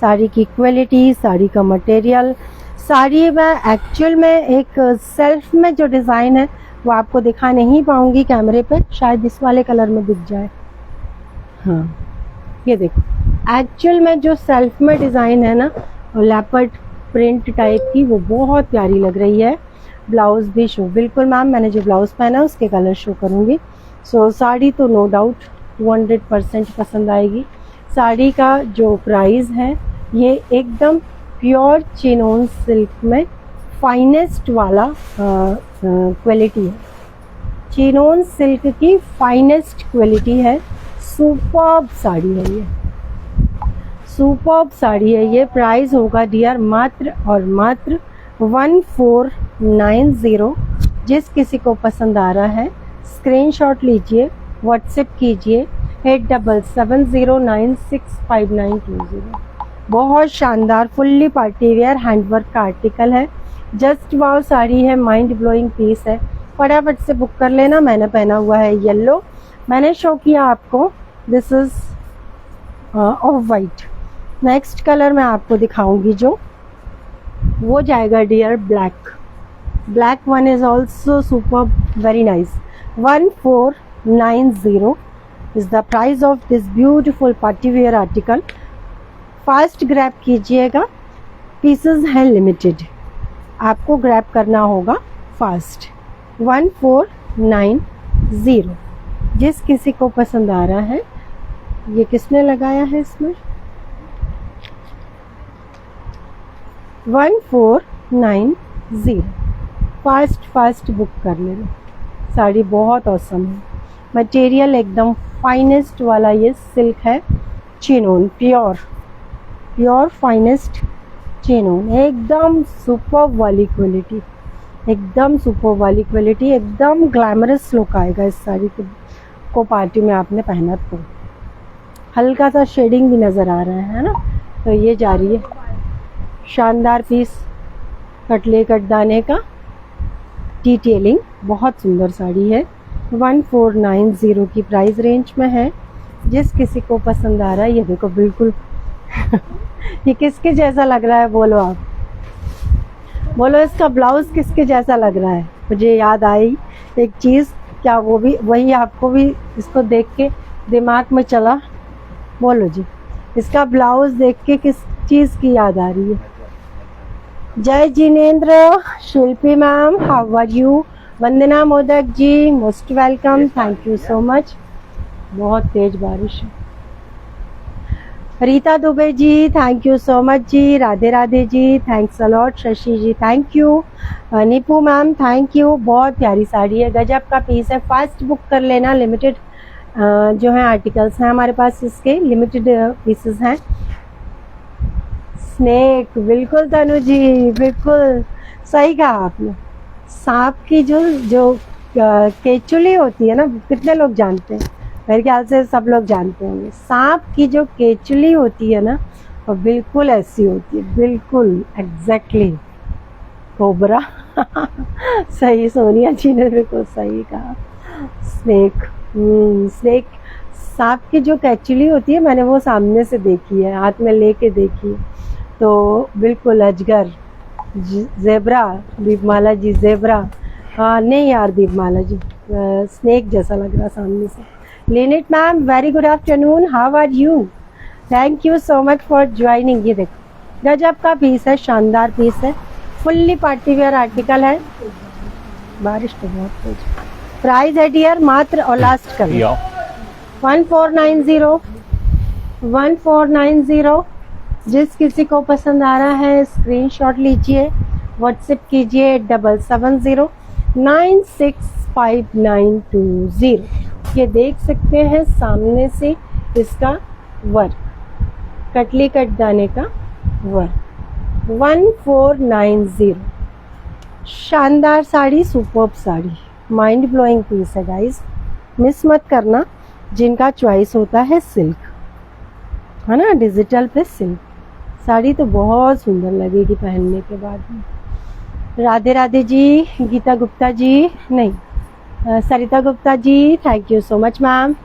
साड़ी की क्वालिटी, साड़ी का मटेरियल, साड़ी में एक्चुअल में एक सेल्फ में जो डिज़ाइन है वो आपको दिखा नहीं पाऊंगी कैमरे पे, शायद इस वाले कलर में दिख जाए। हाँ ये देखो, एक्चुअल में जो सेल्फ में डिज़ाइन है ना, लेपर्ड प्रिंट टाइप की, वो बहुत प्यारी लग रही है। ब्लाउज भी शो, बिल्कुल मैम मैंने जो ब्लाउज पहना है उसके कलर शो करूँगी। सो साड़ी तो नो डाउट 200% पसंद आएगी। साड़ी का जो प्राइस है, ये एकदम प्योर चिनोन सिल्क में फाइनेस्ट वाला क्वालिटी है। चिनोन सिल्क की फाइनेस्ट क्वालिटी है। सुपर्ब साड़ी है ये, सुपर्ब साड़ी है ये। प्राइस होगा डियर मात्र और मात्र 1490। जिस किसी को पसंद आ रहा है स्क्रीनशॉट लीजिए, व्हाट्सएप कीजिए 8770965920। बहुत शानदार फुल्ली पार्टी वेयर हैंडवर्क का आर्टिकल है। जस्ट वाव साड़ी है, माइंड ब्लोइंग पीस है। फटाफट से बुक कर लेना। मैंने पहना हुआ है येलो, मैंने शो किया आपको। This is off white. Next colour मैं आपको दिखाऊंगी जो वो जाएगा dear black. Black one is also super very nice. 1490 is the price of this beautiful party wear article. Fast grab कीजिएगा, पीसेस हैं लिमिटेड, आपको ग्रैब करना होगा फास्ट। 1490। जिस किसी को पसंद आ रहा है, ये किसने लगाया है इसमें 1490। फास्ट बुक कर लेना। साड़ी बहुत औसम है, मटेरियल एकदम फाइनेस्ट वाला ये सिल्क है। चिनोन प्योर फाइनेस्ट चिनोन, एकदम सुपर वाली क्वालिटी, एकदम सुपर वाली क्वालिटी। एकदम ग्लैमरस लुक आएगा इस साड़ी को पार्टी में आपने पहना तो। हल्का सा शेडिंग भी नज़र आ रहा है ना। तो ये जा रही है शानदार पीस कटले कटदाने का। डिटेलिंग, बहुत सुंदर साड़ी है। 1490 की प्राइस रेंज में है। जिस किसी को पसंद आ रहा है, ये देखो बिल्कुल ये किसके जैसा लग रहा है बोलो आप, बोलो इसका ब्लाउज किसके जैसा लग रहा है। मुझे याद आई एक चीज़, क्या वो भी वही आपको भी इसको देख के दिमाग में चला, बोलो जी इसका ब्लाउज देख के किस चीज़ की याद आ रही है। जय Jinendra, Shilpi ma'am, how are you? Vandana Modak ji, most welcome, thank you so much. बहुत तेज बारिश है। Rita Dubey ji, thank you so much जी। Radhe Radhe ji, thanks a lot. Shashi ji, thank you. Neepu ma'am, thank you. बहुत प्यारी साड़ी है, गजब का पीस है। फास्ट बुक कर लेना, लिमिटेड जो है आर्टिकल्स हैं हमारे पास, इसके लिमिटेड पीसेस हैं। स्नेक, बिल्कुल तनु जी, बिल्कुल सही कहा आपने। सांप की जो केचुली होती है ना, कितने लोग जानते हैं? मेरे ख्याल से सब लोग जानते होंगे। सांप की जो केचुली होती है ना, वो बिल्कुल ऐसी होती है, बिल्कुल एग्जैक्टली कोबरा सही, सोनिया जी ने बिल्कुल सही कहा। स्नेक, स्नेक, सांप की जो केचुली होती है, मैंने वो सामने से देखी है, हाथ में लेके देखी है, तो बिल्कुल अजगर, जेब्रा, दीपमाला जी जेब्रा, हाँ नहीं यार दीपमाला जी, स्नेक जैसा लग रहा सामने से। लिनिट ma'am, very good afternoon, how are you? Thank you so much for joining. ये देखो गजब का पीस है, शानदार पीस है, फुल्ली पार्टी वेयर आर्टिकल है। बारिश तो बहुत तेज। प्राइस है डियर मात्र, और लास्ट कर 1490, 1490। जिस किसी को पसंद आ रहा है स्क्रीनशॉट लीजिए, व्हाट्सएप कीजिए 7709659920। ये देख सकते हैं सामने से इसका वर्क, कटली कट दाने का वर्क। 1490, शानदार sari, superb sari, mind blowing piece है गाइस, मिस मत करना। जिनका चॉइस होता है सिल्क, है ना, डिजिटल पे सिल्क साड़ी तो बहुत सुंदर लगेगी पहनने के बाद में। राधे राधे जी, गीता गुप्ता जी, नहीं Sarita Gupta ji, thank you so much ma'am.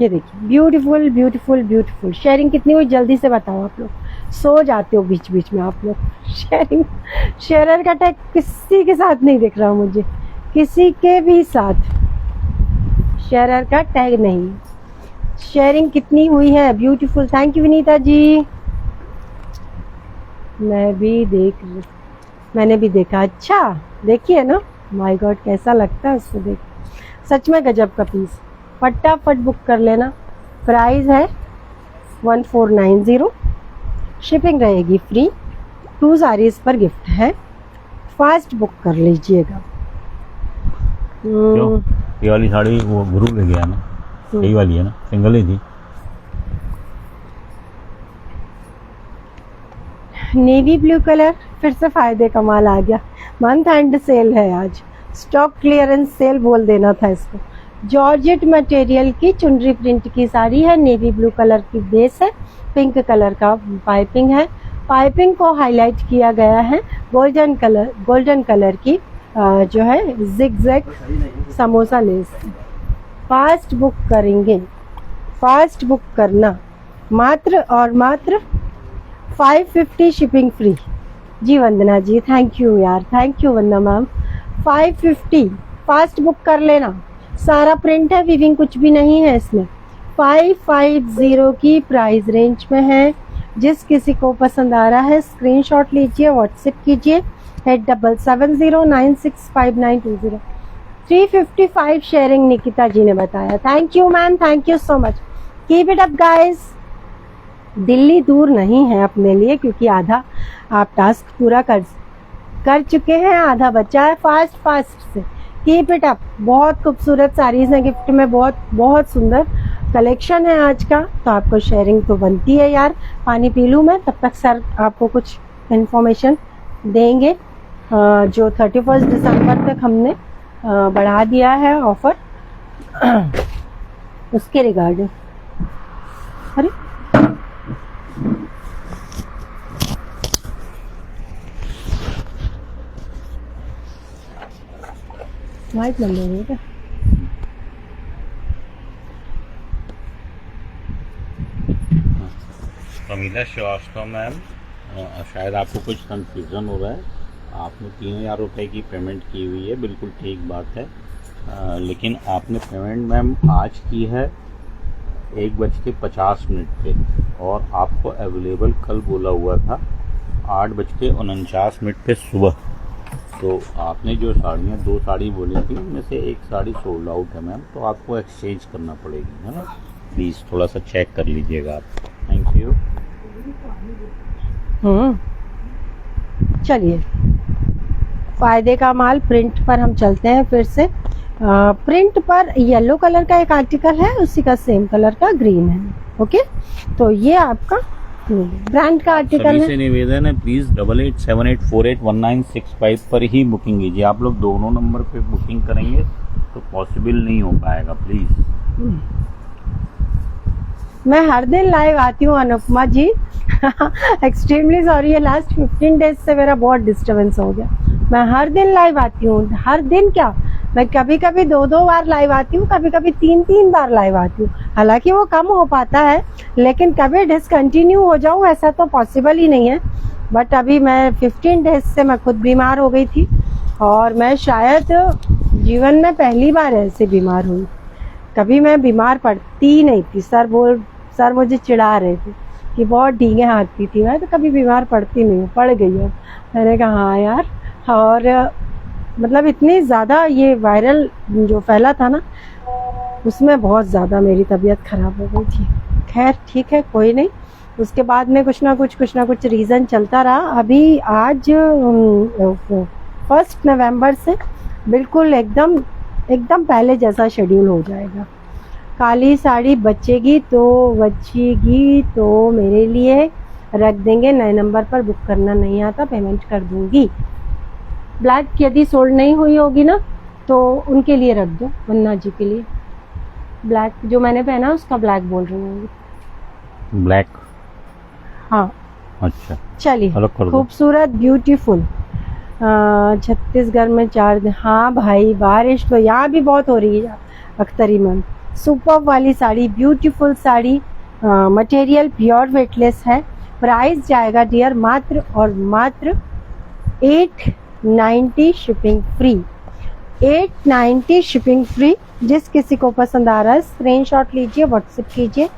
ये देखिए ब्यूटीफुल ब्यूटीफुल ब्यूटीफुल। शेयरिंग कितनी हुई जल्दी से बताओ, आप लोग सो जाते हो बीच बीच में आप लोग। शेयरर का टैग किसी के साथ नहीं दिख रहा मुझे, किसी के भी साथ शेयरर का टैग नहीं। शेयरिंग कितनी हुई है, beautiful, thank you Vinita ji. मैंने भी देखा, अच्छा देखिए ना, माय गॉड कैसा लगता है उसको देख, सच में गजब का पीस। फटाफट बुक कर लेना। प्राइस है 1490, शिपिंग रहेगी फ्री, 2 साड़ीज पर गिफ्ट है। फास्ट बुक कर लीजिएगा। ये वाली साड़ी वो गुरु ले गया ना, यही वाली है ना, सिंगल ही थी। नेवी ब्लू कलर, फिर से फायदे का माल आ गया। मंथ एंड सेल है आज, स्टॉक क्लियरेंस सेल बोल देना था इसको। जॉर्जेट मटेरियल की चुनरी प्रिंट की साड़ी है, नेवी ब्लू कलर की बेस है, पिंक कलर का पाइपिंग है। पाइपिंग को हाईलाइट किया गया है गोल्डन कलर की जो है zigzag samosa lace. Fast book करेंगे, फास्ट बुक करना, मात्र और मात्र 550 शिपिंग फ्री। जी वंदना जी, थैंक यू यार, thank you Vandana ma'am. 550 fast book कर लेना। सारा प्रिंट है, वीविंग कुछ भी नहीं है इसमें। 550 की प्राइस रेंज में है। जिस किसी को पसंद आ रहा है स्क्रीनशॉट लीजिए, व्हाट्सएप कीजिए 8770965920। 355 शेयरिंग निकिता जी ने बताया। Thank you ma'am, thank you so much, keep it up guys. Delhi दूर नहीं है अपने लिए, क्योंकि आधा आप टास्क पूरा कर चुके हैं, आधा बचा है। फास्ट से कीप इट अप। बहुत खूबसूरत साड़ीज हैं गिफ्ट में, बहुत सुंदर कलेक्शन है आज का, तो आपको शेयरिंग तो बनती है यार। पानी पी लूँ मैं, तब तक सर आपको कुछ इन्फॉर्मेशन देंगे। जो 31 दिसंबर तक हमने बढ़ा दिया है ऑफर, उसके रिगार्डिंग। अरे वाइट नंबर है क्या? प्रमीला श्रीवास्तव मैम, शायद आपको कुछ कंफ्यूजन हो रहा है। आपने 3000 रुपये की पेमेंट की हुई है, बिल्कुल ठीक बात है। लेकिन आपने पेमेंट मैम आज की है 1:50 पे, और आपको अवेलेबल कल बोला हुआ था 8:49 पे सुबह। तो आपने जो साड़ियाँ 2 साड़ी बोली थी उनमें से एक साड़ी सोल्ड आउट है मैम, तो आपको एक्सचेंज करना पड़ेगी, है ना। प्लीज़ थोड़ा सा चेक कर लीजिएगा आप। Thank you. चलिए, फायदे का माल प्रिंट पर हम चलते हैं फिर से। प्रिंट पर येलो कलर का एक आर्टिकल है, उसी का सेम कलर का ग्रीन है। ओके, तो ये आपका ब्रांड का आर्टिकल सभी से निवेदन है, प्लीज 8878481965 पर ही बुकिंग कीजिए। आप लोग दोनों नंबर पे बुकिंग करेंगे तो पॉसिबल नहीं हो पाएगा, प्लीज। मैं हर दिन लाइव आती हूँ अनुपमा जी। एक्सट्रीमली सॉरी, ये लास्ट 15 डेज से मेरा बहुत डिस्टरबेंस हो गया। मैं हर दिन लाइव आती हूँ, हर दिन क्या, मैं कभी कभी 2-2 बार लाइव आती हूँ, कभी कभी 3-3 बार लाइव आती हूँ। हालांकि वो कम हो पाता है, लेकिन कभी डिसकंटिन्यू हो जाऊँ ऐसा तो पॉसिबल ही नहीं है। बट अभी मैं 15 डेज से मैं खुद बीमार हो गई थी, और मैं शायद जीवन में पहली बार ऐसे बीमार हुई। कभी मैं बीमार पड़ती ही नहीं थी। सर मुझे चिढ़ा रहे थे कि बहुत ढींगे हाथती थी मैं, तो कभी बीमार पड़ती नहीं हूँ, पड़ गई हूँ। मैंने कहा हाँ यार, और मतलब इतनी ज़्यादा ये वायरल जो फैला था ना, उसमें बहुत ज़्यादा मेरी तबीयत ख़राब हो गई थी। खैर ठीक है, कोई नहीं। उसके बाद में कुछ ना कुछ रीज़न चलता रहा। अभी आज 1 नवंबर से बिल्कुल एकदम पहले जैसा शेड्यूल हो जाएगा। काली साड़ी बचेगी तो मेरे लिए रख देंगे। नए नंबर पर बुक करना नहीं आता, पेमेंट कर दूंगी। ब्लैक यदि सोल्ड नहीं हुई होगी ना, तो उनके लिए रख दो, वन्ना जी के लिए। ब्लैक जो मैंने पहना उसका ब्लैक बोल रही हूँ। ब्लैक, हाँ अच्छा चलिए, अलग कर दो। खूबसूरत ब्यूटीफुल। छत्तीसगढ़ में 4 दिन, हाँ भाई बारिश तो यहाँ भी बहुत हो रही है अख्तरी मैम। सुपर वाली sari, beautiful sari, material pure weightless है। प्राइस जाएगा डियर मात्र और मात्र 890 शिपिंग फ्री। 890 shipping free. जिस किसी को पसंद आ रहा है स्क्रीनशॉट लीजिए, व्हाट्सएप कीजिए।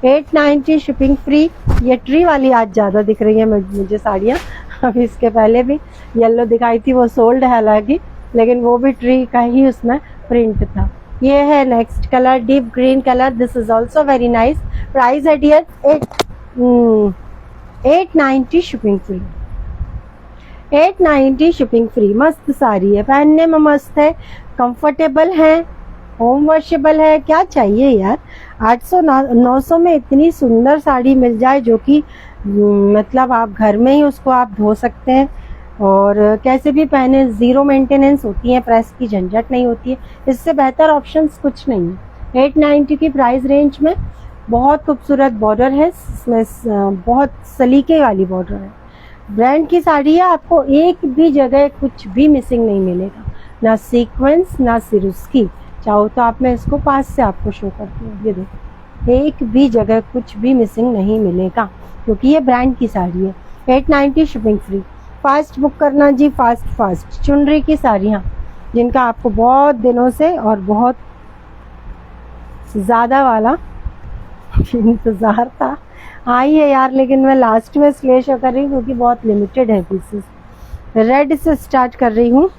890 शिपिंग फ्री। ये ट्री वाली आज ज़्यादा दिख रही है मुझे साड़ियाँ। अभी इसके पहले भी येलो दिखाई थी, वो सोल्ड है हालांकि, लेकिन वो भी ट्री का ही उसमें प्रिंट था। ये है next colour, deep green colour. This is also very nice. Price है dear 890 shipping free. 890 shipping free. मस्त साड़ी है, पहनने में मस्त है, कंफर्टेबल है, होम वॉशेबल है। क्या चाहिए यार, 800-900 में इतनी सुंदर साड़ी मिल जाए, जो कि मतलब आप घर में ही उसको आप धो सकते हैं और कैसे भी पहने। ज़ीरो मेंटेनेंस होती है, प्रेस की झंझट नहीं होती है। इससे बेहतर ऑप्शंस कुछ नहीं है। 890 की प्राइस रेंज में बहुत खूबसूरत बॉर्डर है, इसमें बहुत सलीके वाली बॉर्डर है। ब्रांड की साड़ी है, आपको एक भी जगह कुछ भी मिसिंग नहीं मिलेगा, ना सीक्वेंस ना सिरुस्की। चाहो तो आप मैं इसको पास से आपको शो करती हूँ, ये देखो, एक भी जगह कुछ भी मिसिंग नहीं मिलेगा, क्योंकि ये ब्रांड की साड़ी है। 890 शिपिंग फ्री। फास्ट बुक करना जी, फास्ट। चुनरी की साड़ियाँ जिनका आपको बहुत दिनों से और बहुत ज़्यादा वाला इंतज़ार था, आई है यार, लेकिन मैं लास्ट में इसलिए शो कर रही हूँ क्योंकि बहुत लिमिटेड है पीसेस। रेड से स्टार्ट कर रही हूँ,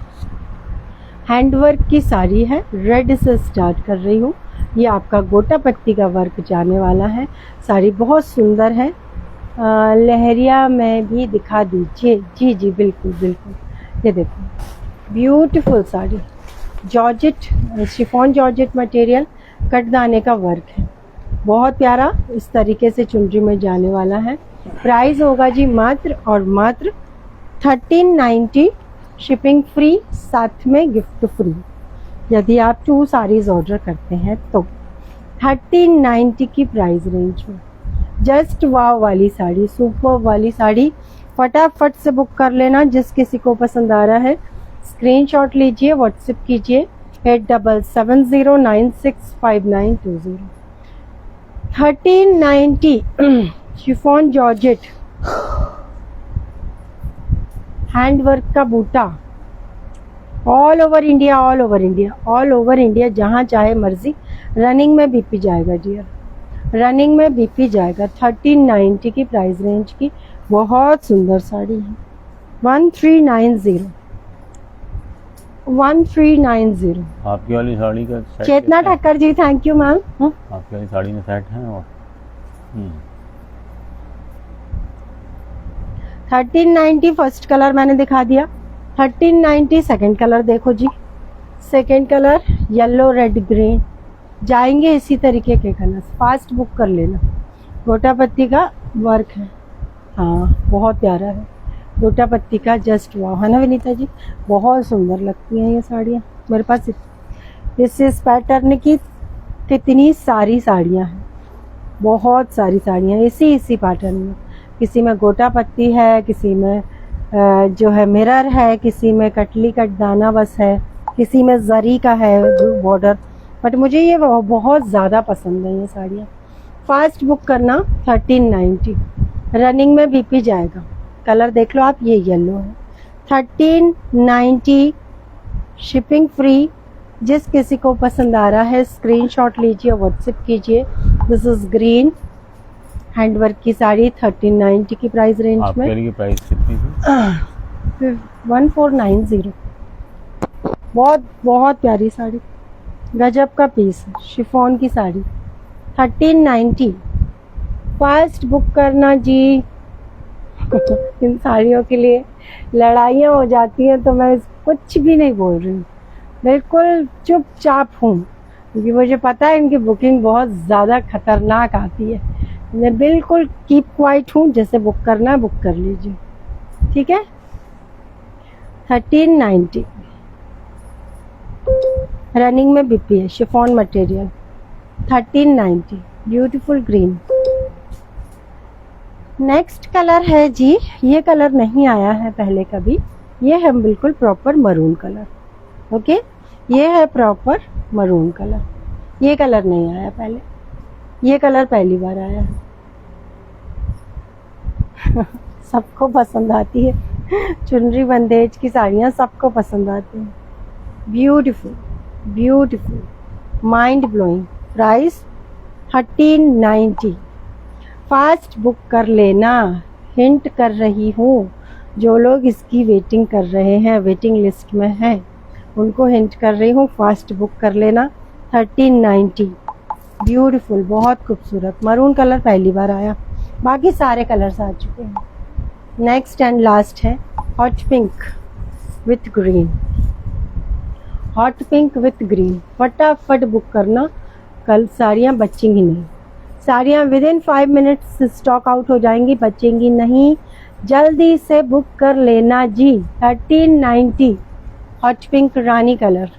हैंडवर्क की साड़ी है, रेड से स्टार्ट कर रही हूँ। ये आपका गोटा पट्टी का वर्क जाने वाला है। साड़ी बहुत सुंदर है। लहरिया में भी दिखा दीजिए। जी बिल्कुल। ये देखो, beautiful sari, georgette, chiffon georgette material, कटदाने का वर्क है, बहुत प्यारा। इस तरीके से चुनरी में जाने वाला है। प्राइस होगा जी मात्र और मात्र 1390 शिपिंग फ्री, साथ में गिफ्ट फ्री। यदि आप 2 साड़ीज ऑर्डर करते हैं तो 1390 की प्राइस रेंज में जस्ट वाव वाली साड़ी, सुपर वाली साड़ी, फटाफट से बुक कर लेना। जिस किसी को पसंद आ रहा है स्क्रीनशॉट लीजिए, व्हाट्सएप कीजिए 8770965920। 1390 शिफॉन जॉर्जेट हैंड वर्क का बूटा, all over India, all over India, all over India, जहाँ चाहे मर्जी। रनिंग में बीपी जाएगा डियर, रनिंग में बीपी जाएगा। 1390 की प्राइस रेंज की बहुत सुंदर साड़ी है। 1390 1390। आपकी वाली साड़ी का set Chetna Thakkar ji, thank you ma'am. आपकी वाली साड़ी में सेट है और 1390 फर्स्ट कलर मैंने दिखा दिया। 1390 सेकंड कलर देखो जी, second colour yellow red green, जाएंगे इसी तरीके के कलर, फास्ट बुक कर लेना। गोटा पत्ती का वर्क है, हाँ बहुत प्यारा है, गोटा पत्ती का जस्ट वाह, है ना विनीता जी, बहुत सुंदर लगती हैं ये साड़ियाँ। मेरे पास इस पैटर्न की कितनी सारी साड़ियाँ हैं, बहुत सारी साड़ियाँ इसी पैटर्न में। किसी में गोटा पत्ती है, किसी में जो है मिरर है, किसी में कटली कट दाना बस है, किसी में जरी का है बॉर्डर, बट मुझे ये बहुत ज़्यादा पसंद है ये साड़ियाँ। फास्ट बुक करना। 1390 रनिंग में बीपी जाएगा। कलर देख लो आप, ये येलो है। 1390 शिपिंग फ्री। जिस किसी को पसंद आ रहा है स्क्रीनशॉट लीजिए, व्हाट्सएप कीजिए। दिस इज ग्रीन हैंडवर्क की साड़ी 1390 की प्राइस रेंज में। आपके लिए प्राइस कितनी थी? 1490। बहुत बहुत प्यारी साड़ी, गजब का पीस है, शिफॉन की साड़ी 1390। फास्ट बुक करना जी। इन साड़ियों के लिए लड़ाइयाँ हो जाती हैं तो मैं कुछ भी नहीं बोल रही हूँ, बिल्कुल चुपचाप हूँ, क्योंकि मुझे पता है इनकी बुकिंग बहुत ज़्यादा खतरनाक आती है। मैं बिल्कुल कीप क्वाइट हूँ, जैसे बुक करना है बुक कर लीजिए, ठीक है। 1390 रनिंग में बीपी है, chiffon material 1390, beautiful green. Next colour है जी, ये कलर नहीं आया है पहले कभी, ये है बिल्कुल प्रॉपर मरून कलर। ओके, ये है प्रॉपर मरून कलर, ये कलर नहीं आया पहले, ये कलर पहली बार आया है। सबको पसंद आती है चुनरी बंदेज की साड़ियाँ, सबको पसंद आती हैं। Beautiful beautiful mind blowing. Price 1390। Fast book कर लेना। हिंट कर रही हूँ, जो लोग इसकी वेटिंग कर रहे हैं, वेटिंग लिस्ट में हैं, उनको हिंट कर रही हूँ, फास्ट बुक कर लेना। 1390 ब्यूटीफुल, बहुत खूबसूरत मरून कलर पहली बार आया, बाकी सारे कलर्स आ चुके हैं। नेक्स्ट एंड लास्ट है hot pink with green. Hot pink with green, फटाफट बुक करना, कल साड़ियाँ बचेंगी नहीं, साड़ियाँ with in 5 minutes stock out हो जाएंगी, बचेंगी नहीं, जल्दी से बुक कर लेना जी। 1390 हॉट पिंक रानी कलर।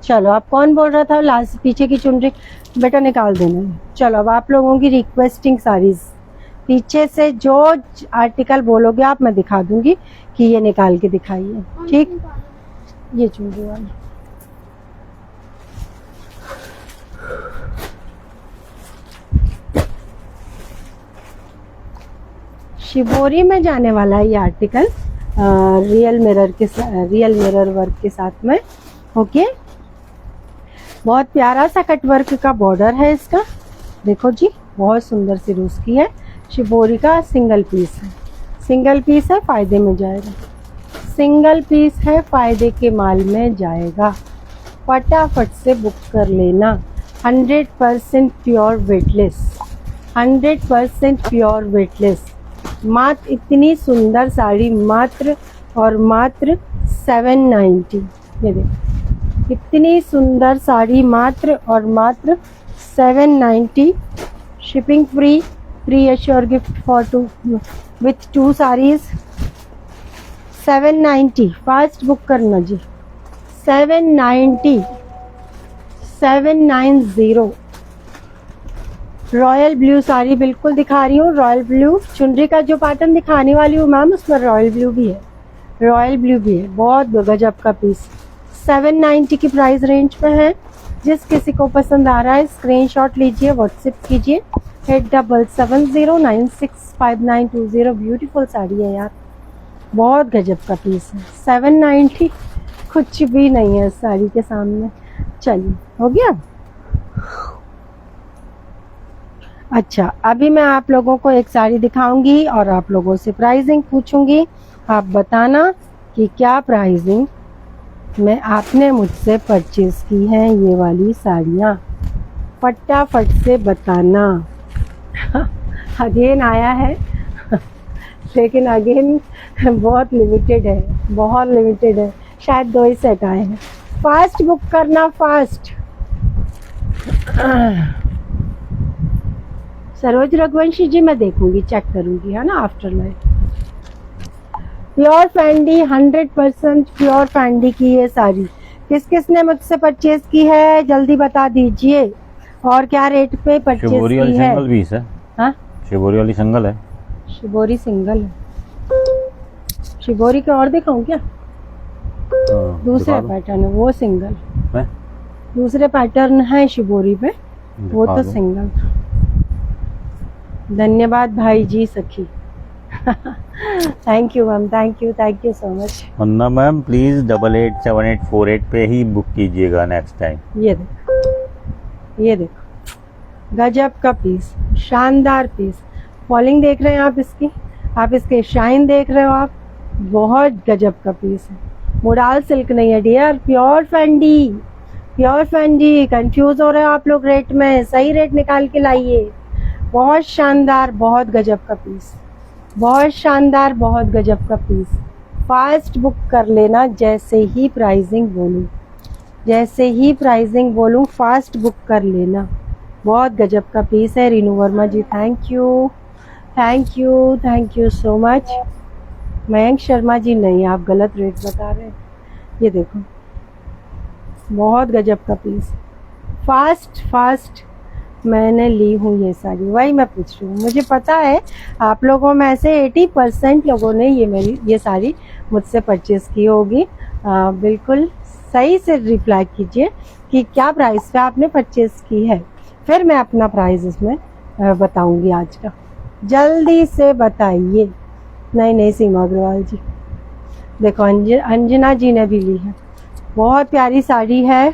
चलो, अब कौन बोल रहा था लास्ट पीछे की चुनरी, बेटा निकाल देना। चलो, अब आप लोगों की रिक्वेस्टिंग साड़ीज, पीछे से जो आर्टिकल बोलोगे आप, मैं दिखा दूंगी कि ये निकाल के दिखाइए, ठीक। ये चुनरी वाली शिवोरी में जाने वाला है ये आर्टिकल, रियल मिरर वर्क के साथ में। ओके, बहुत प्यारा सा कट वर्क का बॉर्डर है इसका, देखो जी, बहुत सुंदर सी रूस की है। शिवोरी का सिंगल पीस है, सिंगल पीस है, फायदे में जाएगा, सिंगल पीस है, फायदे के माल में जाएगा। फटाफट से बुक कर लेना। 100% प्योर वेटलेस, 100% प्योर वेटलेस। मात्र इतनी सुंदर साड़ी, मात्र और मात्र 790। ये देखो, इतनी सुंदर साड़ी मात्र और मात्र 790। Shipping free, free assure gift for 2 with 2 saris. 790 fast book करना जी। 790 790। रॉयल ब्लू साड़ी बिल्कुल दिखा रही हूँ, रॉयल ब्लू चुनरी का जो पैटर्न दिखाने वाली हूँ मैम, उसमें रॉयल ब्लू भी है, रॉयल ब्लू भी है, बहुत गजब का पीस। 790 की प्राइस रेंज में है। जिस किसी को पसंद आ रहा है स्क्रीनशॉट लीजिए, व्हाट्सएप कीजिए 8770965920। ब्यूटीफुल साड़ी है यार, बहुत गजब का पीस है। 790 कुछ भी नहीं है इस साड़ी के सामने। चलिए हो गया। अच्छा, अभी मैं आप लोगों को एक साड़ी दिखाऊंगी और आप लोगों से प्राइसिंग पूछूंगी। आप बताना कि क्या प्राइसिंग में आपने मुझसे परचेज की है ये वाली साड़ियाँ, फटाफट से बताना। अगेन आया है लेकिन अगेन बहुत लिमिटेड है, बहुत लिमिटेड है, शायद 2 ही सेट आए हैं। फास्ट बुक करना, फास्ट। सरोज रघुवंशी जी मैं देखूंगी, चेक करूंगी, है ना, आफ्टर लाइफ। प्योर फैंडी 100% प्योर फैंडी की ये साड़ी किस किस ने मुझसे परचेज की है जल्दी बता दीजिए, और क्या रेट पे परचेज शिवोरी वाली की है। सिंगल पीस है। हाँ, शिवोरी वाली सिंगल है। शिवोरी सिंगल है। शिवोरी के और दिखाऊं क्या? दूसरे पैटर्न है वो सिंगल, दूसरे पैटर्न है शिवोरी पे, वो तो सिंगल। धन्यवाद भाई जी सखी। Thank you ma'am, thank you so much. Vandana ma'am please 887848 पे ही बुक कीजिएगा नेक्स्ट टाइम। ये देखो, ये देखो, गजब का पीस, शानदार पीस। फॉलिंग देख रहे हैं आप इसकी, आप इसके शाइन देख रहे हो आप, बहुत गजब का पीस है। मोडाल सिल्क नहीं है डियर, प्योर फैंडी, प्योर फैंडी। कंफ्यूज हो रहे हो आप लोग रेट में, सही रेट निकाल के लाइए। बहुत शानदार, बहुत गजब का पीस, बहुत शानदार, बहुत गजब का पीस। फास्ट बुक कर लेना जैसे ही प्राइसिंग बोलूं, जैसे ही प्राइसिंग बोलूं फास्ट बुक कर लेना। बहुत गजब का पीस है। Rinu Verma ji thank you, thank you so much. Mayank Sharma ji नहीं, आप गलत रेट बता रहे हैं। ये देखो, बहुत गजब का पीस। फास्ट मैंने ली हूँ ये साड़ी, वही मैं पूछ रही हूँ। मुझे पता है आप लोगों में से 80% लोगों ने ये साड़ी मुझसे परचेज की होगी। बिल्कुल सही से रिप्लाई कीजिए कि क्या प्राइस पे आपने परचेज की है, फिर मैं अपना प्राइस इसमें बताऊंगी आज का। जल्दी से बताइए। नहीं सीमा अग्रवाल जी, देखो अंजना जी ने भी ली है, बहुत प्यारी साड़ी है,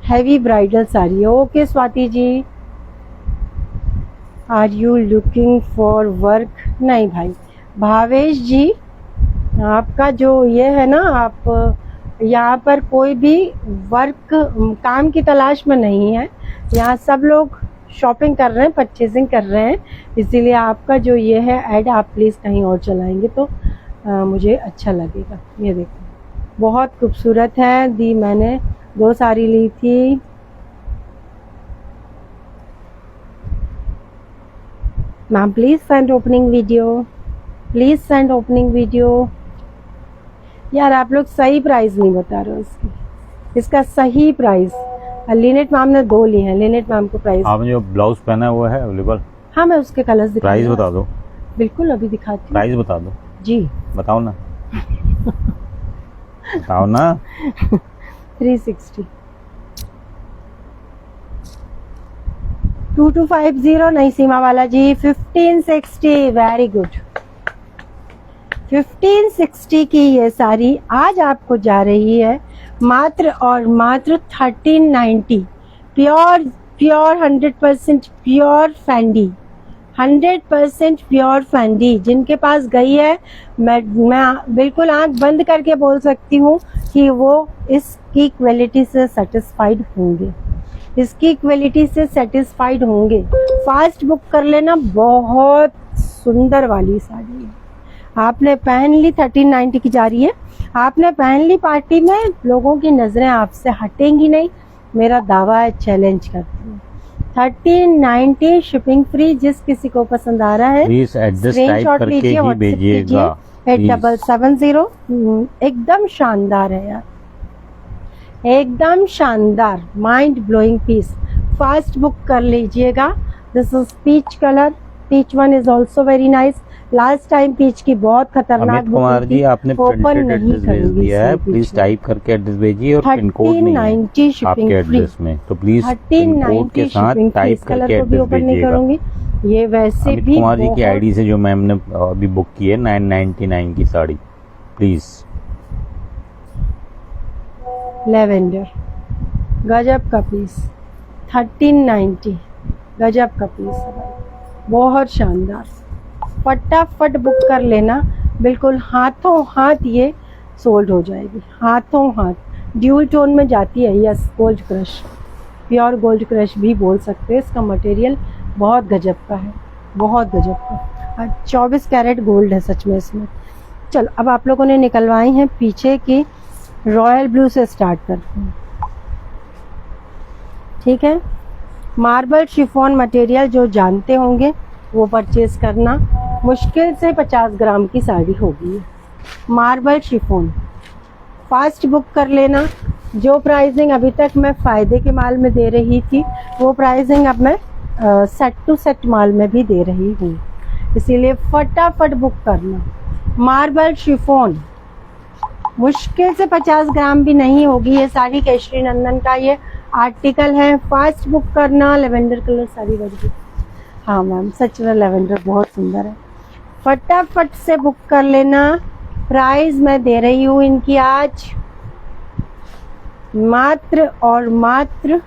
हैवी ब्राइडल साड़ी है। Okay Swati ji, are you looking for work? नहीं भाई, भावेश जी आपका जो ये है ना, आप यहाँ पर कोई भी वर्क काम की तलाश में नहीं है, यहाँ सब लोग शॉपिंग कर रहे हैं, परचेजिंग कर रहे हैं, इसीलिए आपका जो ये है ऐड आप प्लीज़ कहीं और चलाएंगे तो मुझे अच्छा लगेगा। ये देखो, बहुत खूबसूरत है दी, मैंने 2 साड़ी ली थी। Ma'am please send opening video, please send opening video. यार आप लोग सही प्राइस नहीं बता रहे हो इसका सही प्राइस। लिनेट मैम ने 2 ली हैं, लिनेट मैम को प्राइस। आपने जो ब्लाउज पहना है वो है अवेलेबल? हाँ, मैं उसके कलर्स दिखा, प्राइस बता दो। बिल्कुल अभी दिखाती हूँ। प्राइस बता दो जी, बताओ ना बताओ ना। 360 2250 नहीं सीमा वाला जी, 1560। Very good. 1560 की ये साड़ी आज आपको जा रही है मात्र और मात्र 1390। Pure 100% pure फैंडी, 100% pure फैंडी। जिनके पास गई है मैं बिल्कुल आंख बंद करके बोल सकती हूँ कि वो इसकी क्वालिटी से सेटिस्फाइड होंगे, इसकी क्वालिटी से सेटिस्फाइड होंगे। फास्ट बुक कर लेना, बहुत सुंदर वाली साड़ी है। आपने पहन ली, 1390 की जा रही है, आपने पहन ली पार्टी में, लोगों की नजरें आपसे हटेंगी नहीं, मेरा दावा है, चैलेंज करती हूँ। 1390 शिपिंग फ्री। जिस किसी को पसंद आ रहा है स्क्रीनशॉट लीजिए, व्हाट्सएप कीजिए 8770। एकदम शानदार है यार, एकदम शानदार, mind blowing piece. Fast book कर लीजिएगा। This is peach colour, peach one is also very nice. Last time peach की बहुत खतरनाक अमित कुमार जी, आपने ओपन प्रिंटेड नहीं एड्रेस भेज करूंगी दिया है, इसमें प्लीज पीछे। टाइप करके एड्रेस भेजिए और पिन कोड नहीं है 1390 शिपिंग आपके फ्री, एड्रेस में, तो प्लीज पिन कोड के 1390 साथ शिपिंग फ्री। टाइप इस कलर करके को भी एड्रेस ओपन नहीं भेजिएगा। करूंगी, ये वैसे अमित भी कुमार जी की बहुत आईडी से जो मैम ने अभी बुक की है 999 की साड़ी, प्लीज। लेवेंडर गजब का पीस, 1390 गजब का पीस है भाई, बहुत शानदार। फटाफट बुक कर लेना, बिल्कुल हाथों हाथ ये सोल्ड हो जाएगी, हाथों हाथ। ड्यूल टोन में जाती है, yes gold crush, pure gold crush भी बोल सकते हैं। इसका मटेरियल बहुत गजब का है, बहुत गजब का। 24 कैरेट गोल्ड है सच में इसमें। चलो अब आप लोगों ने निकलवाई हैं पीछे की, रॉयल ब्लू से स्टार्ट करते हैं, ठीक है। मार्बल शिफॉन मटेरियल जो जानते होंगे वो परचेज करना, मुश्किल से 50 ग्राम की साड़ी होगी। मार्बल शिफॉन फास्ट बुक कर लेना। जो प्राइसिंग अभी तक मैं फ़ायदे के माल में दे रही थी, वो प्राइसिंग अब मैं सेट टू सेट माल में भी दे रही हूँ, इसीलिए फटाफट बुक करना। मार्बल शिफॉन मुश्किल से 50 ग्राम भी नहीं होगी ये साड़ी, केशरी नंदन का ये आर्टिकल है। फास्ट बुक करना। लेवेंडर कलर साड़ी बड़ी, हाँ मैम सच में लेवेंडर बहुत सुंदर है, फटाफट से बुक कर लेना। प्राइस मैं दे रही हूँ इनकी आज मात्र और मात्र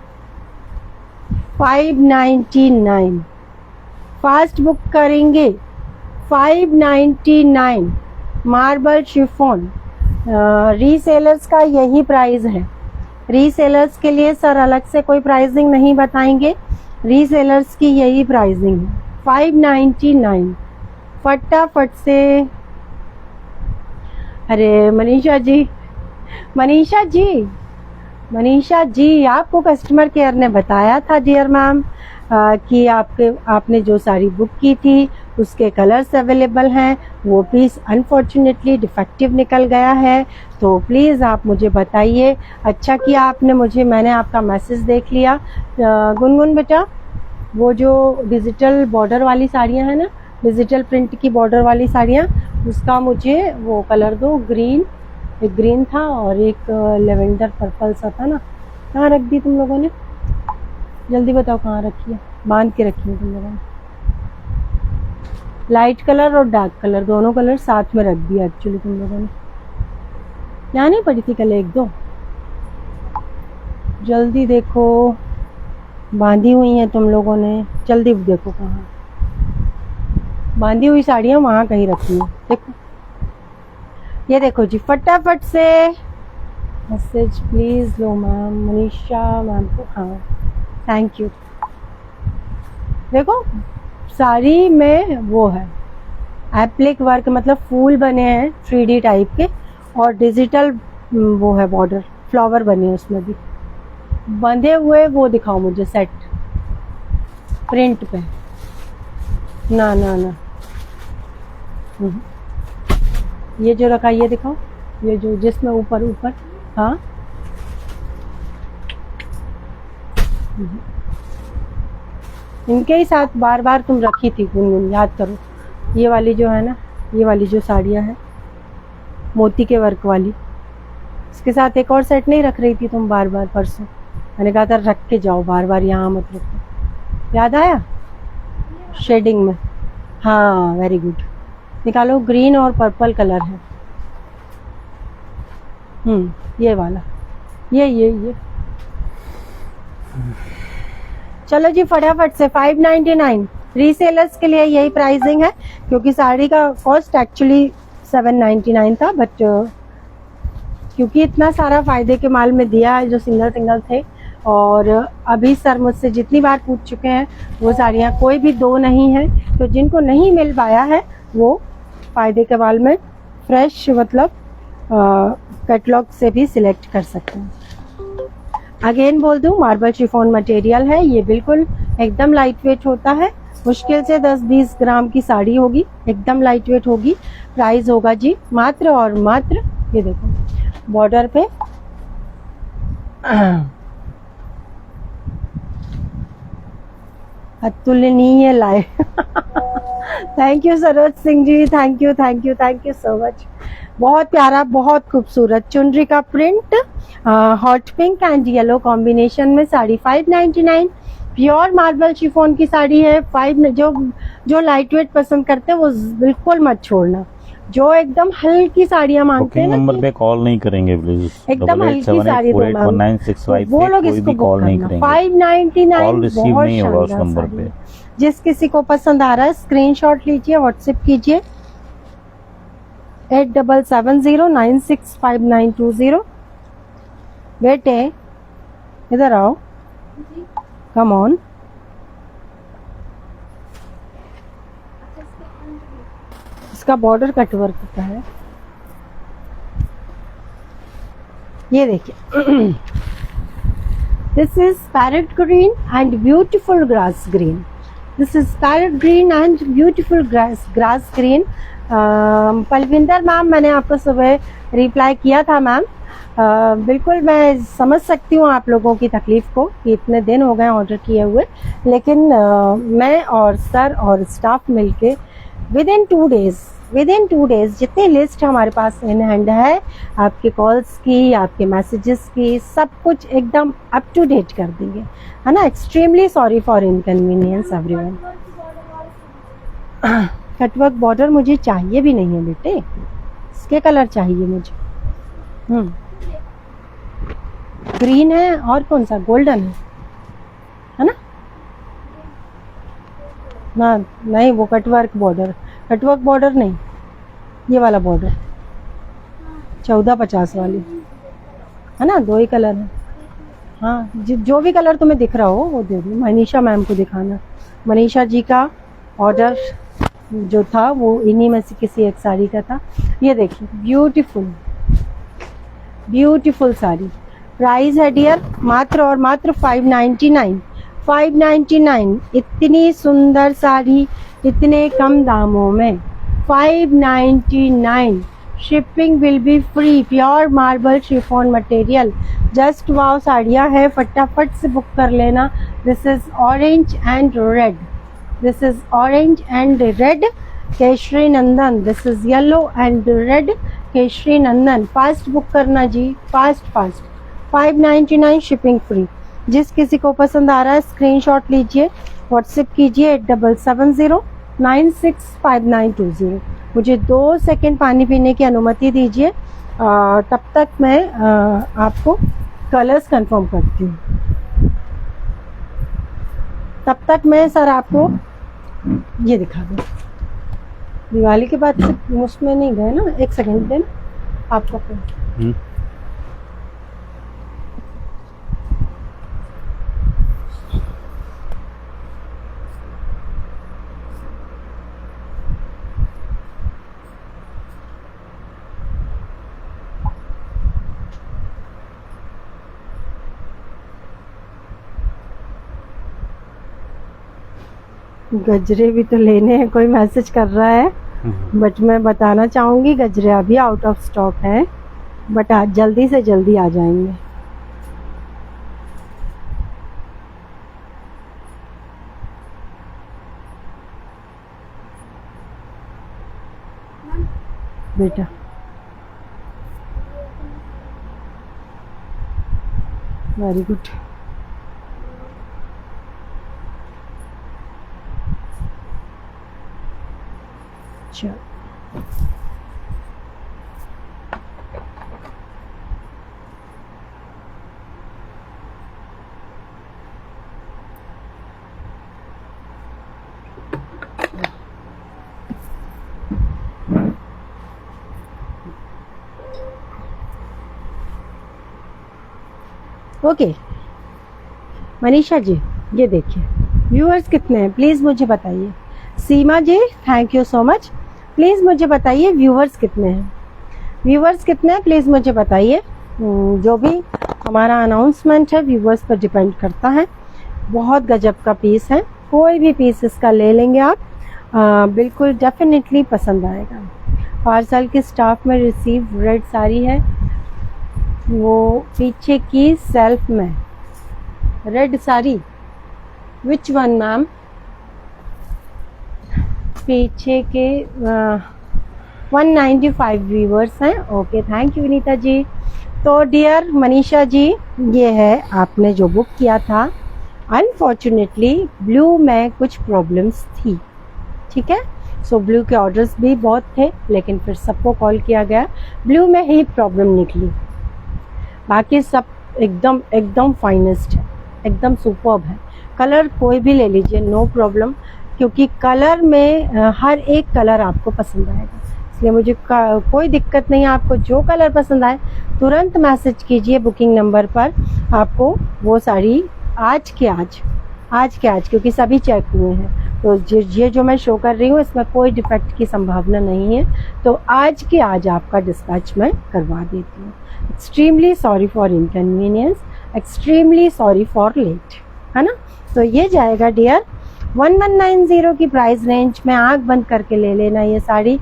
599। फास्ट बुक करेंगे 599। मार्बल शिफॉन रीसेलर्स का यही प्राइस है। रीसेलर्स के लिए सर अलग से कोई प्राइसिंग नहीं बताएंगे, रीसेलर्स की यही प्राइसिंग है 599। फटाफट से। अरे मनीषा जी, मनीषा जी, मनीषा जी, आपको कस्टमर केयर ने बताया था डियर मैम कि आपने जो साड़ी बुक की थी उसके कलर्स अवेलेबल हैं, वो पीस अनफॉर्चुनेटली डिफेक्टिव निकल गया है, तो प्लीज़ आप मुझे बताइए। अच्छा किया आपने मैंने आपका मैसेज देख लिया। गुनगुन बेटा, वो जो डिजिटल बॉर्डर वाली साड़ियाँ हैं ना, डिजिटल प्रिंट की बॉर्डर वाली साड़ियाँ, उसका मुझे वो कलर दो, ग्रीन, एक ग्रीन था और एक लेवेंडर पर्पल सा था ना। कहाँ रख दी तुम लोगों ने, जल्दी बताओ कहाँ रखी है, बांध के रखी है तुम लोगों ने। लाइट कलर और डार्क कलर दोनों कलर साथ में रख दिया एक्चुअली तुम लोगों ने, यहाँ नहीं पड़ी थी कल एक दो, जल्दी देखो, बांधी हुई हैं तुम लोगों ने, जल्दी देखो कहाँ बांधी हुई साड़ियाँ, वहाँ कहीं रखी है, देखो ये देखो जी। फटाफट से message please low ma'am, Manisha ma'am को, हाँ थैंक यू। देखो साड़ी में वो है एप्लिक वर्क, मतलब फूल बने हैं 3D टाइप के, और डिजिटल वो है बॉर्डर, फ्लावर बने हैं उसमें भी बंधे हुए। वो दिखाओ मुझे सेट प्रिंट पे, ना ना ना, ये जो रखा ये दिखाओ, ये जो जिसमें ऊपर ऊपर, हाँ इनके ही साथ बार बार तुम रखी थी गुनगुन, याद करो। ये वाली जो है ना, ये वाली जो साड़ियाँ हैं मोती के वर्क वाली, इसके साथ एक और सेट नहीं रख रही थी तुम बार बार परसों, मैंने कहा था रख के जाओ बार बार, यहाँ मत रखो। याद आया शेडिंग में, हाँ वेरी गुड। निकालो, ग्रीन और पर्पल कलर है, ये वाला, ये चलो जी फटाफट से 599। रीसेलर्स के लिए यही प्राइसिंग है, क्योंकि साड़ी का कॉस्ट एक्चुअली 799 था, बट क्योंकि इतना सारा फायदे के माल में दिया है जो सिंगल सिंगल थे, और अभी सर मुझसे जितनी बार पूछ चुके हैं वो साड़ियाँ कोई भी दो नहीं है, तो जिनको नहीं मिल पाया है वो फायदे के माल में फ्रेश मतलब कैटलॉग से भी सिलेक्ट कर सकते हैं। अगेन बोल दूं, मार्बल शिफॉन मटेरियल है, ये बिल्कुल एकदम लाइट वेट होता है, मुश्किल से 10-20 ग्राम की साड़ी होगी, एकदम लाइट वेट होगी। प्राइस होगा जी मात्र और मात्र, ये देखो बॉर्डर पे अतुलनीय light thank you Saroj Singh ji, thank you thank you thank you so much. बहुत प्यारा, बहुत खूबसूरत चुनरी का print, hot pink and yellow combination में साड़ी 599। प्योर मार्बल शिफॉन की साड़ी है। जो लाइट वेट पसंद करते हैं वो बिल्कुल मत छोड़ना। जो एकदम हल्की साड़ियां मांगते हैं बुकिंग ना नंबर कि पे कॉल नहीं करेंगे प्लीज। एकदम हल्की साड़ी दो मैम, वो लोग कोई इसको भी कॉल बुक नहीं करना। करेंगे। 599 कॉल रिसीव बहुत नहीं होगा उस शानदार नंबर साड़ी पे। है। जिस किसी को पसंद आ रहा है स्क्रीनशॉट लीजिए, व्हाट्सएप कीजिए 8770965920। बेटे इधर आओ, कम ऑन। इसका बॉर्डर कट वर्क का है, ये देखिए। This is parrot green and beautiful grass green. This is parrot green and beautiful grass green. Palwinder ma'am, मैंने आपको सुबह रिप्लाई किया था मैम। बिल्कुल मैं समझ सकती हूँ आप लोगों की तकलीफ को कि इतने दिन हो गए ऑर्डर किए हुए, लेकिन मैं और सर और स्टाफ मिलके विद इन 2 डेज जितनी लिस्ट हमारे पास इन हैंड है, आपके कॉल्स की, आपके मैसेजेस की, सब कुछ एकदम अप टू डेट कर देंगे, है ना। Extremely sorry for inconvenience everyone. Cutwork border मुझे चाहिए भी नहीं है बेटे, इसके कलर चाहिए मुझे। ग्रीन है और कौन सा, गोल्डन है ना। ना नहीं, वो कटवर्क बॉर्डर नहीं, ये वाला बॉर्डर 1450 वाली है ना। 2 ही कलर है। हाँ, जो भी कलर तुम्हें दिख रहा हो वो दे दो। मनीषा मैम को दिखाना। मनीषा जी का ऑर्डर जो था वो इन्हीं में से किसी एक साड़ी का था। ये देखिए, ब्यूटीफुल साड़ी। प्राइस है डियर मात्र और मात्र 599। इतनी सुंदर साड़ी इतने कम दामों में 599। Shipping will be free. Pure marble chiffon material. Just वाव साड़ियाँ है, फटाफट से बुक कर लेना। This is orange and red Keshari Nandan. This is yellow and red Keshari Nandan. Fast book करना जी, फास्ट। 599 shipping free. जिस किसी को पसंद आ रहा है स्क्रीनशॉट लीजिए, व्हाट्सएप कीजिए 8770965920। मुझे 2 सेकंड पानी पीने की अनुमति दीजिए, तब तक मैं आपको कलर्स कंफर्म करती हूँ। तब तक मैं सर आपको ये दिखा दूँ। दिवाली के बाद से उसमें नहीं गए ना, 1 सेकंड देना आपका फोन। गजरे भी तो लेने हैं, कोई मैसेज कर रहा है, बट मैं बताना चाहूंगी गजरे अभी आउट ऑफ स्टॉक है, बट आज जल्दी से जल्दी आ जाएंगे। बेटा वेरी गुड। चलो ओके मनीषा जी, ये देखिए व्यूअर्स कितने हैं प्लीज मुझे बताइए। Seema ji thank you so much. Please मुझे बताइए व्यूअर्स कितने हैं, प्लीज मुझे बताइए। जो भी हमारा अनाउंसमेंट है व्यूअर्स पर डिपेंड करता है। बहुत गजब का पीस है, कोई भी पीस इसका ले लेंगे आप, बिल्कुल डेफिनेटली पसंद आएगा। पार्सल के स्टाफ में रिसीव रेड साड़ी है, वो पीछे की सेल्फ में red sari. Which one ma'am? पीछे के 195 व्यूवर्स हैं। Okay, thank you Vinita ji. तो डियर मनीषा जी, ये है आपने जो बुक किया था। अनफॉर्चुनेटली ब्लू में कुछ प्रॉब्लम्स थी, ठीक है। सो ब्लू के ऑर्डर्स भी बहुत थे, लेकिन फिर सबको कॉल किया गया, ब्लू में ही प्रॉब्लम निकली। बाकी सब एकदम एकदम फाइनेस्ट है, एकदम सुपर्ब है। कलर कोई भी ले लीजिए, नो प्रॉब्लम, क्योंकि कलर में हर एक कलर आपको पसंद आएगा, इसलिए मुझे कोई दिक्कत नहीं है। आपको जो कलर पसंद आए तुरंत मैसेज कीजिए बुकिंग नंबर पर, आपको वो साड़ी आज के आज, क्योंकि सभी चेक हुए हैं, तो ये जो मैं शो कर रही हूँ इसमें कोई डिफेक्ट की संभावना नहीं है, तो आज के आज आपका डिस्पैच मैं करवा देती हूँ। Extremely sorry for inconvenience, extremely sorry for late, है ना। तो ये जाएगा डियर 1190 की प्राइस रेंज में। आंख बंद करके ले लेना, ये साड़ी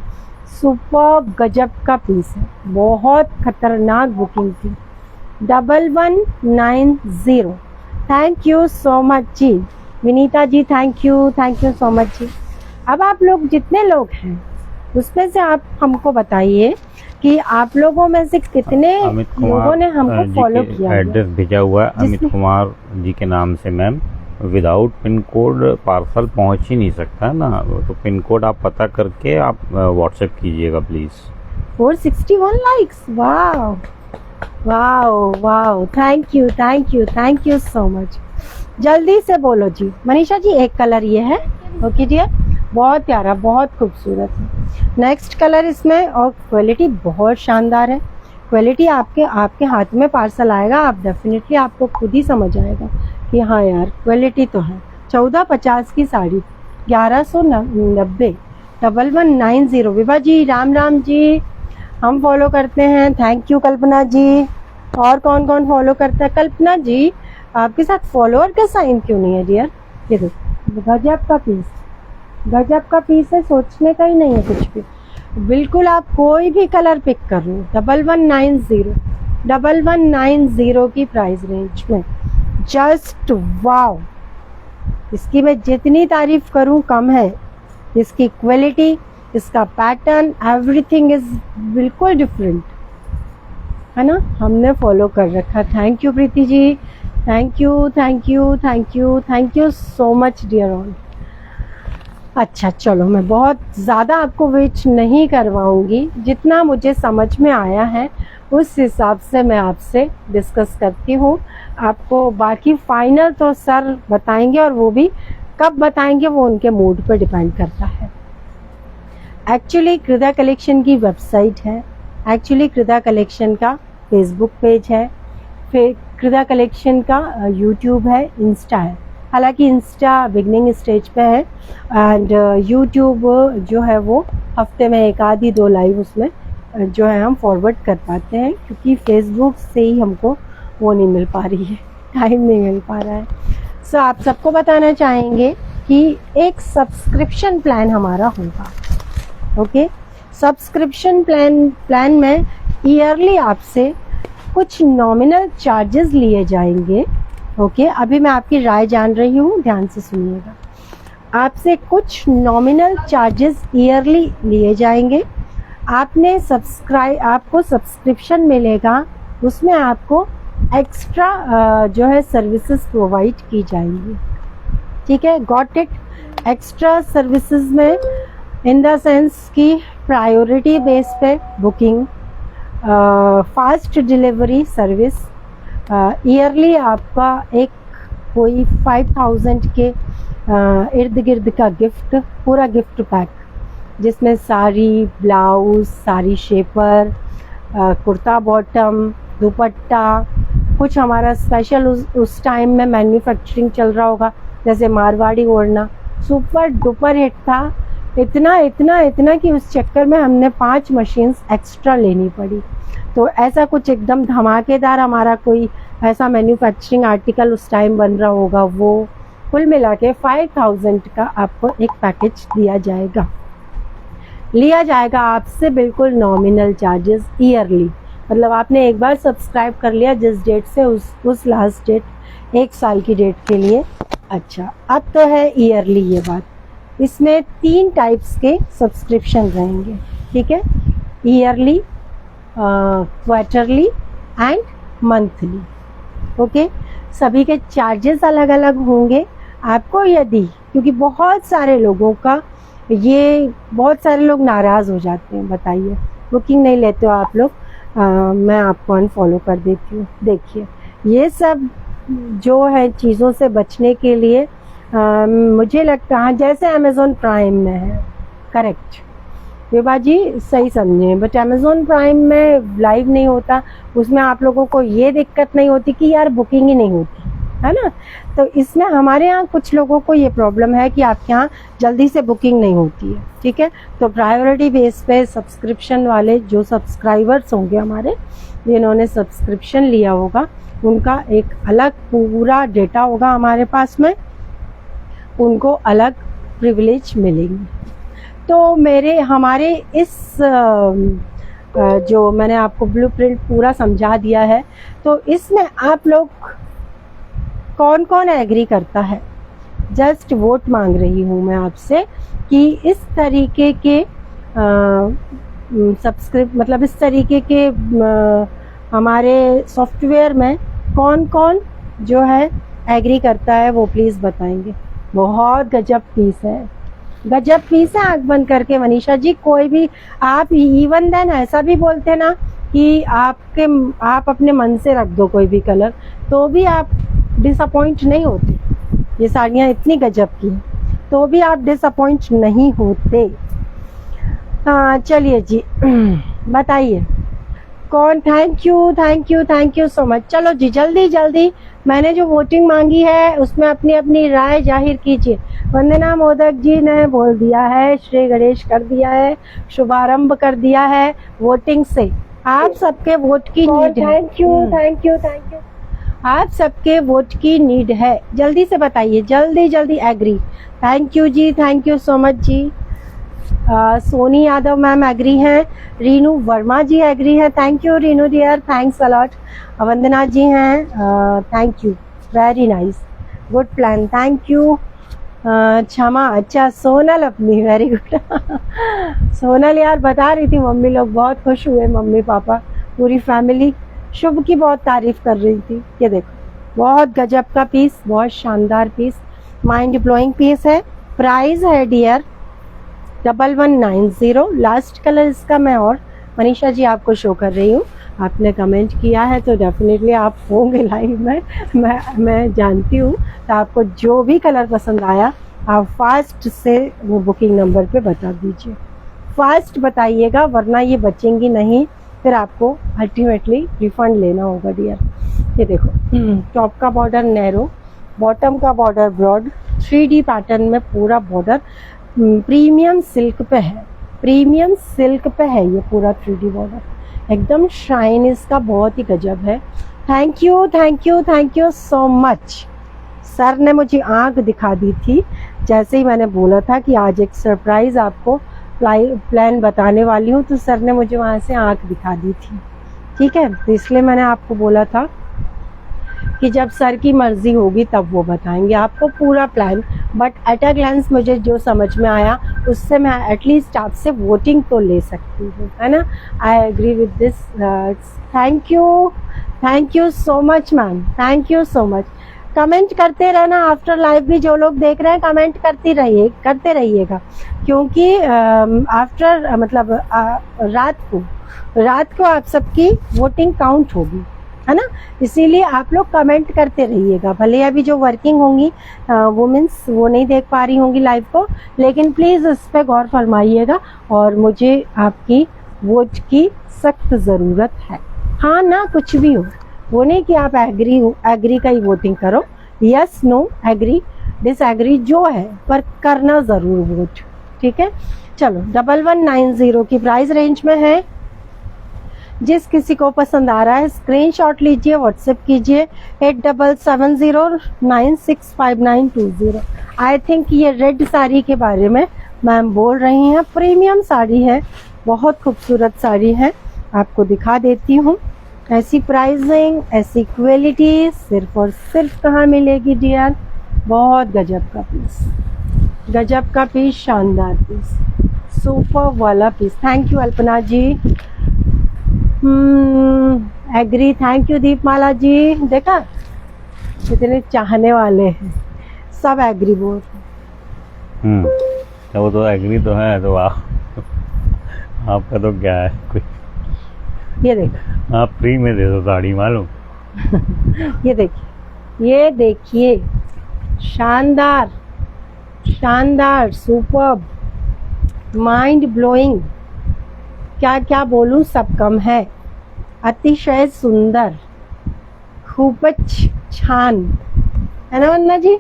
सुपर गजब का पीस है, बहुत खतरनाक बुकिंग थी। 1190। थैंक यू सो मच जी Vinita ji, thank you so much जी। अब आप लोग जितने लोग हैं उसमें से आप हमको बताइए कि आप लोगों में से कितने लोगों ने हमको फॉलो किया। एड्रेस भेजा हुआ है अमित कुमार जी के नाम से। Ma'am, without pin code parcel पहुंच ही नहीं सकता ना, तो पिन कोड आप पता करके आप व्हाट्सएप कीजिएगा please. 461 likes, wow wow wow, thank you so much. जल्दी से बोलो जी मनीषा जी। एक कलर ये है, ओके डियर, बहुत प्यारा, बहुत खूबसूरत है। नेक्स्ट कलर इसमें, और क्वालिटी बहुत शानदार है। क्वालिटी आपके हाथ में पार्सल आएगा, आप डेफिनेटली आपको खुद ही समझ आएगा कि हाँ यार क्वालिटी तो है। 1450 की साड़ी, 1190, 1190। विभा जी राम जी, हम फॉलो करते हैं, थैंक यू कल्पना जी। और कौन कौन फॉलो करता है? कल्पना जी, आपके साथ फॉलोअर का साइन क्यों नहीं है डियर? ये देखो, गजब का पीस है, सोचने का ही नहीं है कुछ भी। बिल्कुल आप कोई भी कलर पिक कर लो। 1190 की प्राइस रेंज में, जस्ट वाओ। इसकी मैं जितनी तारीफ करूं कम है। इसकी क्वालिटी, इसका पैटर्न, एवरीथिंग इज बिल्कुल डिफरेंट, है ना। हमने फॉलो कर रखा। Thank you Preeti ji, thank you so much dear all. अच्छा चलो, मैं बहुत ज़्यादा आपको वेट नहीं करवाऊंगी, जितना मुझे समझ में आया है उस हिसाब से मैं आपसे डिस्कस करती हूँ। आपको बाकी फाइनल तो सर बताएंगे, और वो भी कब बताएंगे वो उनके मूड पर डिपेंड करता है। एक्चुअली कृदा कलेक्शन की वेबसाइट है, एक्चुअली कृदा कलेक्शन का फेसबुक पेज है, फिर कृदा कलेक्शन का यूट्यूब है, इंस्टा है। हालांकि इंस्टा बिगनिंग स्टेज पे है, एंड यूट्यूब जो है वो हफ्ते में 1 आधी 2 लाइव उसमें जो है हम फॉरवर्ड कर पाते हैं, क्योंकि फेसबुक से ही हमको वो नहीं मिल पा रही है, टाइम नहीं मिल पा रहा है। सो आप सबको बताना चाहेंगे कि एक सब्सक्रिप्शन प्लान हमारा होगा, ओके। सब्सक्रिप्शन प्लान में ईयरली आपसे कुछ नॉमिनल चार्जेस लिए जाएंगे, ओके। अभी मैं आपकी राय जान रही हूँ, ध्यान से सुनिएगा। आपसे कुछ नॉमिनल चार्जेस ईयरली लिए जाएंगे। आपको सब्सक्रिप्शन मिलेगा, उसमें आपको एक्स्ट्रा जो है सर्विसेज प्रोवाइड की जाएंगी, ठीक है। Got it? एक्स्ट्रा सर्विसेज में इन द सेंस की प्रायोरिटी बेस पे booking, fast delivery service, yearly आपका एक कोई 5000 के इर्द गिर्द का गिफ्ट, पूरा गिफ्ट पैक, जिसमें sari, blouse, sari shaper, kurta bottom, दुपट्टा, कुछ हमारा स्पेशल उस टाइम में मैन्युफैक्चरिंग चल रहा होगा, जैसे मारवाड़ी ओढ़ना, सुपर डुपर हिट था। इतना कि उस चक्कर में हमने 5 मशीन्स एक्स्ट्रा लेनी पड़ी। तो ऐसा कुछ एकदम धमाकेदार हमारा कोई ऐसा मैन्युफैक्चरिंग आर्टिकल उस टाइम बन रहा होगा, वो कुल मिला के 5000 का आपको एक पैकेज लिया जाएगा आपसे, बिल्कुल नॉमिनल चार्जेस ईयरली। मतलब आपने एक बार सब्सक्राइब कर लिया जिस डेट से उस लास्ट डेट 1 साल की डेट के लिए। अच्छा, अब तो है ईयरली ये बात, इसमें 3 टाइप्स के सब्सक्रिप्शन रहेंगे, ठीक है, yearly, quarterly and monthly. Okay, सभी के चार्जेस अलग अलग होंगे। आपको यदि, क्योंकि बहुत सारे लोगों का ये, बहुत सारे लोग नाराज़ हो जाते हैं, बताइए बुकिंग नहीं लेते हो आप लोग, मैं आपको अनफॉलो कर देती हूँ। देखिए, ये सब जो है चीज़ों से बचने के लिए मुझे लगता है जैसे अमेज़ॉन प्राइम में है, करेक्ट विभा जी सही समझे, बट अमेज़ॉन प्राइम में लाइव नहीं होता, उसमें आप लोगों को ये दिक्कत नहीं होती कि यार बुकिंग ही नहीं होती है ना। तो इसमें हमारे यहाँ कुछ लोगों को ये प्रॉब्लम है कि आपके यहाँ जल्दी से बुकिंग नहीं होती है, ठीक है। तो प्रायोरिटी बेस पे सब्सक्रिप्शन वाले जो सब्सक्राइबर्स होंगे हमारे, जिन्होंने सब्सक्रिप्शन लिया होगा, उनका एक अलग पूरा डेटा होगा हमारे पास में, उनको अलग प्रिविलेज मिलेंगे। तो हमारे इस जो मैंने आपको ब्लूप्रिंट पूरा समझा दिया है, तो इसमें आप लोग कौन कौन एग्री करता है, जस्ट वोट मांग रही हूँ मैं आपसे कि इस तरीके के मतलब इस तरीके के हमारे सॉफ्टवेयर में कौन कौन जो है एग्री करता है, वो प्लीज़ बताएंगे। बहुत गजब पीस है, गजब पीस है। आँख बंद करके मनीषा जी, कोई भी आप इवन देन ऐसा भी बोलते ना कि आप अपने मन से रख दो कोई भी कलर, तो भी आप डिसअपॉइंट नहीं होते। ये साड़ियाँ इतनी गजब की हैं, तो भी आप डिसअपॉइंट नहीं होते। हाँ चलिए जी, बताइए कौन। Thank you so much. चलो जी, जल्दी जल्दी मैंने जो वोटिंग मांगी है उसमें अपनी अपनी राय जाहिर कीजिए। वंदना मोदक जी ने बोल दिया है, श्री गणेश कर दिया है, शुभारंभ कर दिया है वोटिंग से। आप सबके वोट की नीड है। थैंक यू आप सबके वोट की नीड है, जल्दी से बताइए, जल्दी जल्दी agree. Thank you ji, thank you so much जी। सोनी यादव मैम एग्री हैं, रीनू वर्मा जी एग्री हैं, thank you Rinu dear, thanks a lot. Vandana ji हैं, thank you, very nice, good plan, thank you. Kshama, अच्छा सोनल अपनी, वेरी गुड। सोनल यार बता रही थी, मम्मी लोग बहुत खुश हुए, मम्मी पापा पूरी फैमिली शुभ की बहुत तारीफ कर रही थी। ये देखो, बहुत गजब का पीस, बहुत शानदार पीस, माइंड ब्लोइंग पीस है। प्राइस है डियर 1190। लास्ट कलर इसका मैं और मनीषा जी आपको शो कर रही हूँ। आपने कमेंट किया है तो डेफिनेटली आप होंगे लाइव में, मैं जानती हूँ। तो आपको जो भी कलर पसंद आया आप फास्ट से वो बुकिंग नंबर पे बता दीजिए, फास्ट बताइएगा, वरना ये बचेंगी नहीं, फिर आपको अल्टीमेटली रिफंड लेना होगा डियर। ये देखो, टॉप का बॉर्डर नैरो, बॉटम का बॉर्डर ब्रॉड, 3D पैटर्न में पूरा बॉर्डर प्रीमियम सिल्क पे है, प्रीमियम सिल्क पे है ये पूरा 3D बॉर्डर, एकदम शाइन इसका बहुत ही गजब है। Thank you so much. Sir ने मुझे आँख दिखा दी थी, जैसे ही मैंने बोला था कि आज एक सरप्राइज़ आपको प्लान बताने वाली हूँ, तो सर ने मुझे वहाँ से आँख दिखा दी थी, ठीक है। तो इसलिए मैंने आपको बोला था कि जब सर की मर्जी होगी तब वो बताएंगे आपको पूरा plan. But at a glance मुझे जो समझ में आया उससे मैं एटलीस्ट आपसे वोटिंग तो ले सकती हूँ, है ना। I agree with this. Thank you so much ma'am, thank you so much. Comment करते रहना आफ्टर लाइव भी, जो लोग देख रहे हैं कमेंट करते रहिएगा, क्योंकि आफ्टर मतलब रात को आप सबकी वोटिंग काउंट होगी, है ना। इसीलिए आप लोग कमेंट करते रहिएगा। भले अभी जो वर्किंग होंगी वुमेन्स वो नहीं देख पा रही होंगी लाइव को, लेकिन प्लीज़ इस पर गौर फरमाइएगा और मुझे आपकी वोट की सख्त ज़रूरत है। हाँ ना, कुछ भी हो, वो नहीं कि आप एग्री का ही वोटिंग करो, यस नो एग्री डिसएग्री जो है, पर करना ज़रूर वोट, ठीक है। चलो 1190 की प्राइस रेंज में है। जिस किसी को पसंद आ रहा है स्क्रीनशॉट लीजिए, व्हाट्सएप कीजिए 8770965920। आई थिंक ये रेड साड़ी के बारे में मैम बोल रही हैं, प्रीमियम साड़ी है, बहुत खूबसूरत साड़ी है, आपको दिखा देती हूँ। ऐसी प्राइसिंग, ऐसी क्वालिटी सिर्फ और सिर्फ कहाँ मिलेगी डियर, बहुत गजब का पीस। गजब का पीस, शानदार पीस, सुपर वाला piece. Thank you Alpana ji. Agree, thank you Deepmala ji. देखा कितने चाहने वाले हैं, सब एग्री बोल। तो वो तो एग्री तो है, तो आपका तो क्या है कोई, ये देखो, आप फ्री में दे दो साड़ी मालूम। ये देखिए, ये देखिए, शानदार शानदार, सुपर्ब, माइंड ब्लोइंग, क्या क्या बोलूं, सब कम है। अतिशय सुंदर, खूबच छान, है ना वंदना जी?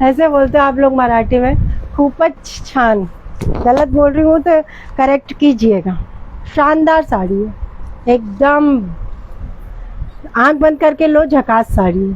ऐसे बोलते हो आप लोग मराठी में, खूबच छान। गलत बोल रही हूँ तो करेक्ट कीजिएगा। शानदार साड़ी है, एकदम आंख बंद करके लो, झकास साड़ी है।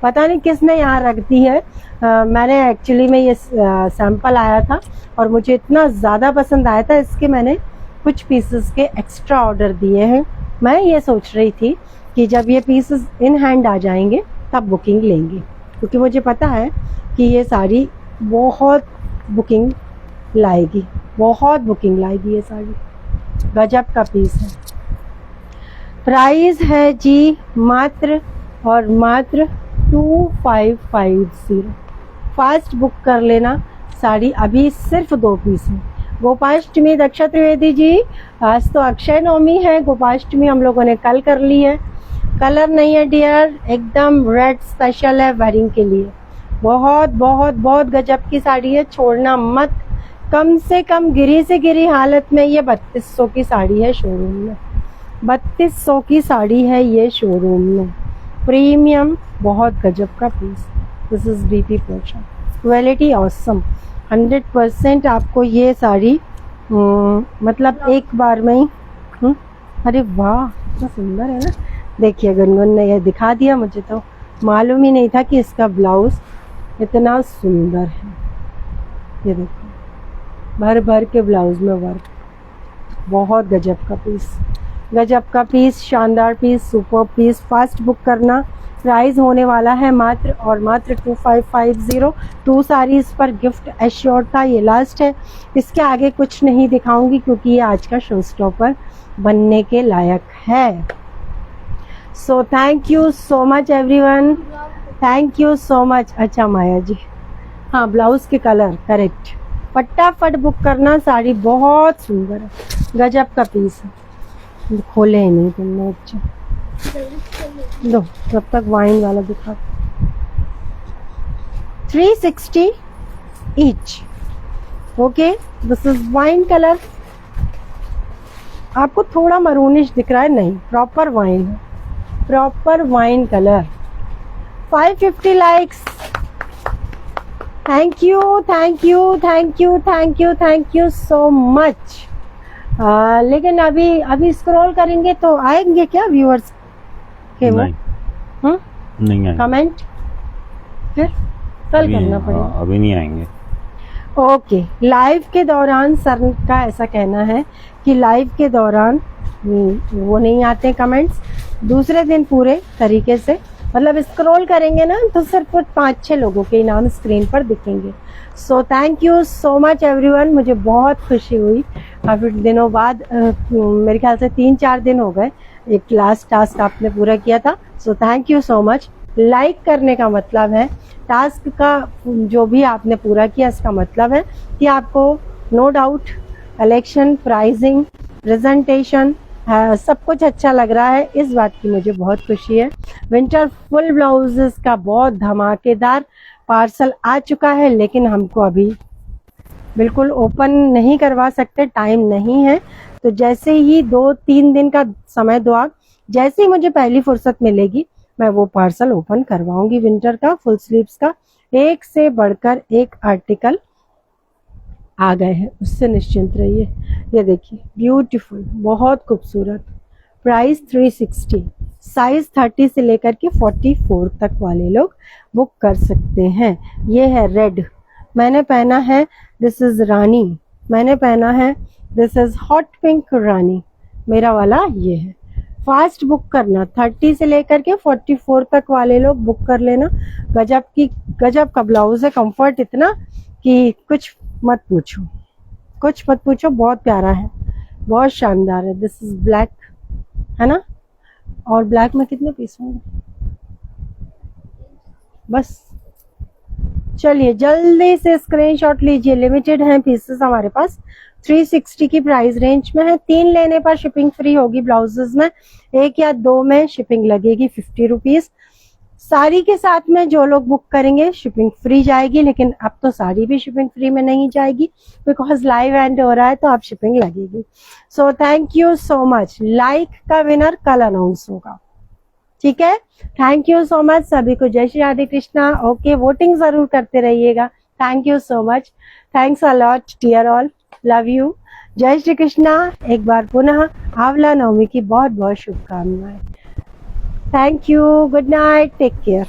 पता नहीं किसने यहाँ रख दी है। मैंने एक्चुअली में ये सैंपल आया था और मुझे इतना ज़्यादा पसंद आया था, इसके मैंने कुछ पीसेस के एक्स्ट्रा ऑर्डर दिए हैं। मैं ये सोच रही थी कि जब ये पीसेस इन हैंड आ जाएंगे तब बुकिंग लेंगे, क्योंकि मुझे पता है कि ये साड़ी बहुत बुकिंग लाएगी, बहुत बुकिंग लाएगी। ये साड़ी गजब का पीस है। प्राइस है जी मात्र और मात्र 2550। फास्ट बुक कर लेना, साड़ी अभी सिर्फ 2 पीस है। गोपाष्टमी, दक्षा त्रिवेदी जी, आज तो अक्षय नवमी है, गोपाष्टमी हम लोगों ने कल कर ली है। कलर नहीं है डियर, एकदम रेड स्पेशल है वेडिंग के लिए। बहुत बहुत बहुत गजब की साड़ी है, छोड़ना मत। कम से कम गिरी से गिरी हालत में ये 3200 की साड़ी है शोरूम में, 3200 की साड़ी है ये शोरूम में। प्रीमियम, बहुत गजब का पीस। This is BP portion, quality awesome, 100% आपको ये साड़ी मतलब एक बार में ही अरे वाह, इतना सुंदर है ना। देखिए गुनगुन ने ये दिखा दिया, मुझे तो मालूम ही नहीं था कि इसका ब्लाउज इतना सुंदर है। ये देखो, भर भर के ब्लाउज में वर्क, बहुत गजब का पीस, गजब का पीस, शानदार पीस, सुपर पीस। फास्ट बुक करना। प्राइस होने वाला है मात्र और मात्र 2550। 2 साड़ीज पर गिफ्ट एश्योर्ड था। ये लास्ट है, इसके आगे कुछ नहीं दिखाऊंगी क्योंकि ये आज का शो स्टॉपर बनने के लायक है। So thank you so much everyone, thank you so much. अच्छा माया जी, हाँ ब्लाउज के कलर करेक्ट। फटाफट बुक करना, साड़ी बहुत सुंदर है, गजब का पीस है। खोले ही नहीं तुमने, अच्छा दो तब तक वाइन वाला दिखा। 360 each, okay. This is wine colour, आपको थोड़ा मरूनिश दिख रहा है, नहीं प्रॉपर वाइन है, proper wine colour. 550 likes, thank you thank you thank you thank you thank you so much. लेकिन अभी स्क्रॉल करेंगे तो आएंगे क्या व्यूअर्स के? वो नहीं आएंगे कमेंट, फिर कल करना पड़ेगा, अभी नहीं आएंगे। ओके, लाइव के दौरान सर का ऐसा कहना है कि लाइव के दौरान वो नहीं आते कमेंट्स, दूसरे दिन पूरे तरीके से मतलब स्क्रॉल करेंगे ना तो सिर्फ 5-6 लोगों के नाम स्क्रीन पर दिखेंगे। So thank you so much everyone, मुझे बहुत खुशी हुई काफ़ी दिनों बाद, मेरे ख्याल से 3-4 दिन हो गए एक लास्ट टास्क आपने पूरा किया था। So thank you so much. Like करने का मतलब है, टास्क का जो भी आपने पूरा किया इसका मतलब है कि आपको no doubt collection, pricing, presentation सब कुछ अच्छा लग रहा है। इस बात की मुझे बहुत खुशी है। विंटर फुल ब्लाउजेस का बहुत धमाकेदार पार्सल आ चुका है, लेकिन हमको अभी बिल्कुल ओपन नहीं करवा सकते, टाइम नहीं है। तो जैसे ही 2-3 दिन का समय दो आप, जैसे ही मुझे पहली फुर्सत मिलेगी मैं वो पार्सल ओपन करवाऊंगी विंटर का, फुल स्लीव्स का। एक से बढ़कर एक आर्टिकल आ गए हैं, उससे निश्चिंत रहिए। ये देखिए ब्यूटीफुल, बहुत खूबसूरत। प्राइस 360, साइज 30 से लेकर के 44 तक वाले लोग बुक कर सकते हैं। ये है रेड, मैंने पहना है, दिस इज रानी, मैंने पहना है, दिस इज हॉट पिंक रानी, मेरा वाला ये है। फास्ट बुक करना, 30 से लेकर के 44 तक वाले लोग बुक कर लेना। गजब का ब्लाउज है, कंफर्ट इतना कि कुछ मत पूछो, बहुत प्यारा है, बहुत शानदार है। दिस इज ब्लैक, है ना? और ब्लैक में कितने पीस होंगे? बस चलिए जल्दी से स्क्रीनशॉट लीजिए, लिमिटेड हैं पीसेस हमारे पास। 360 की प्राइस रेंज में है। 3 लेने पर शिपिंग फ्री होगी ब्लाउजेस में, 1 या 2 में शिपिंग लगेगी 50 रुपीज। साड़ी के साथ में जो लोग बुक करेंगे शिपिंग फ्री जाएगी, लेकिन अब तो साड़ी भी शिपिंग फ्री में नहीं जाएगी बिकॉज लाइव एंड हो रहा है, तो अब शिपिंग लगेगी। So thank you so much. Like का विनर कल अनाउंस होगा, ठीक है? थैंक यू सो मच सभी को। जय श्री राधे कृष्णा। ओके, वोटिंग जरूर करते रहिएगा। Thank you so much, thanks a lot dear all, love you. जय श्री कृष्णा। एक बार पुनः आंवला नवमी की बहुत बहुत शुभकामनाएं। Thank you, good night, take care.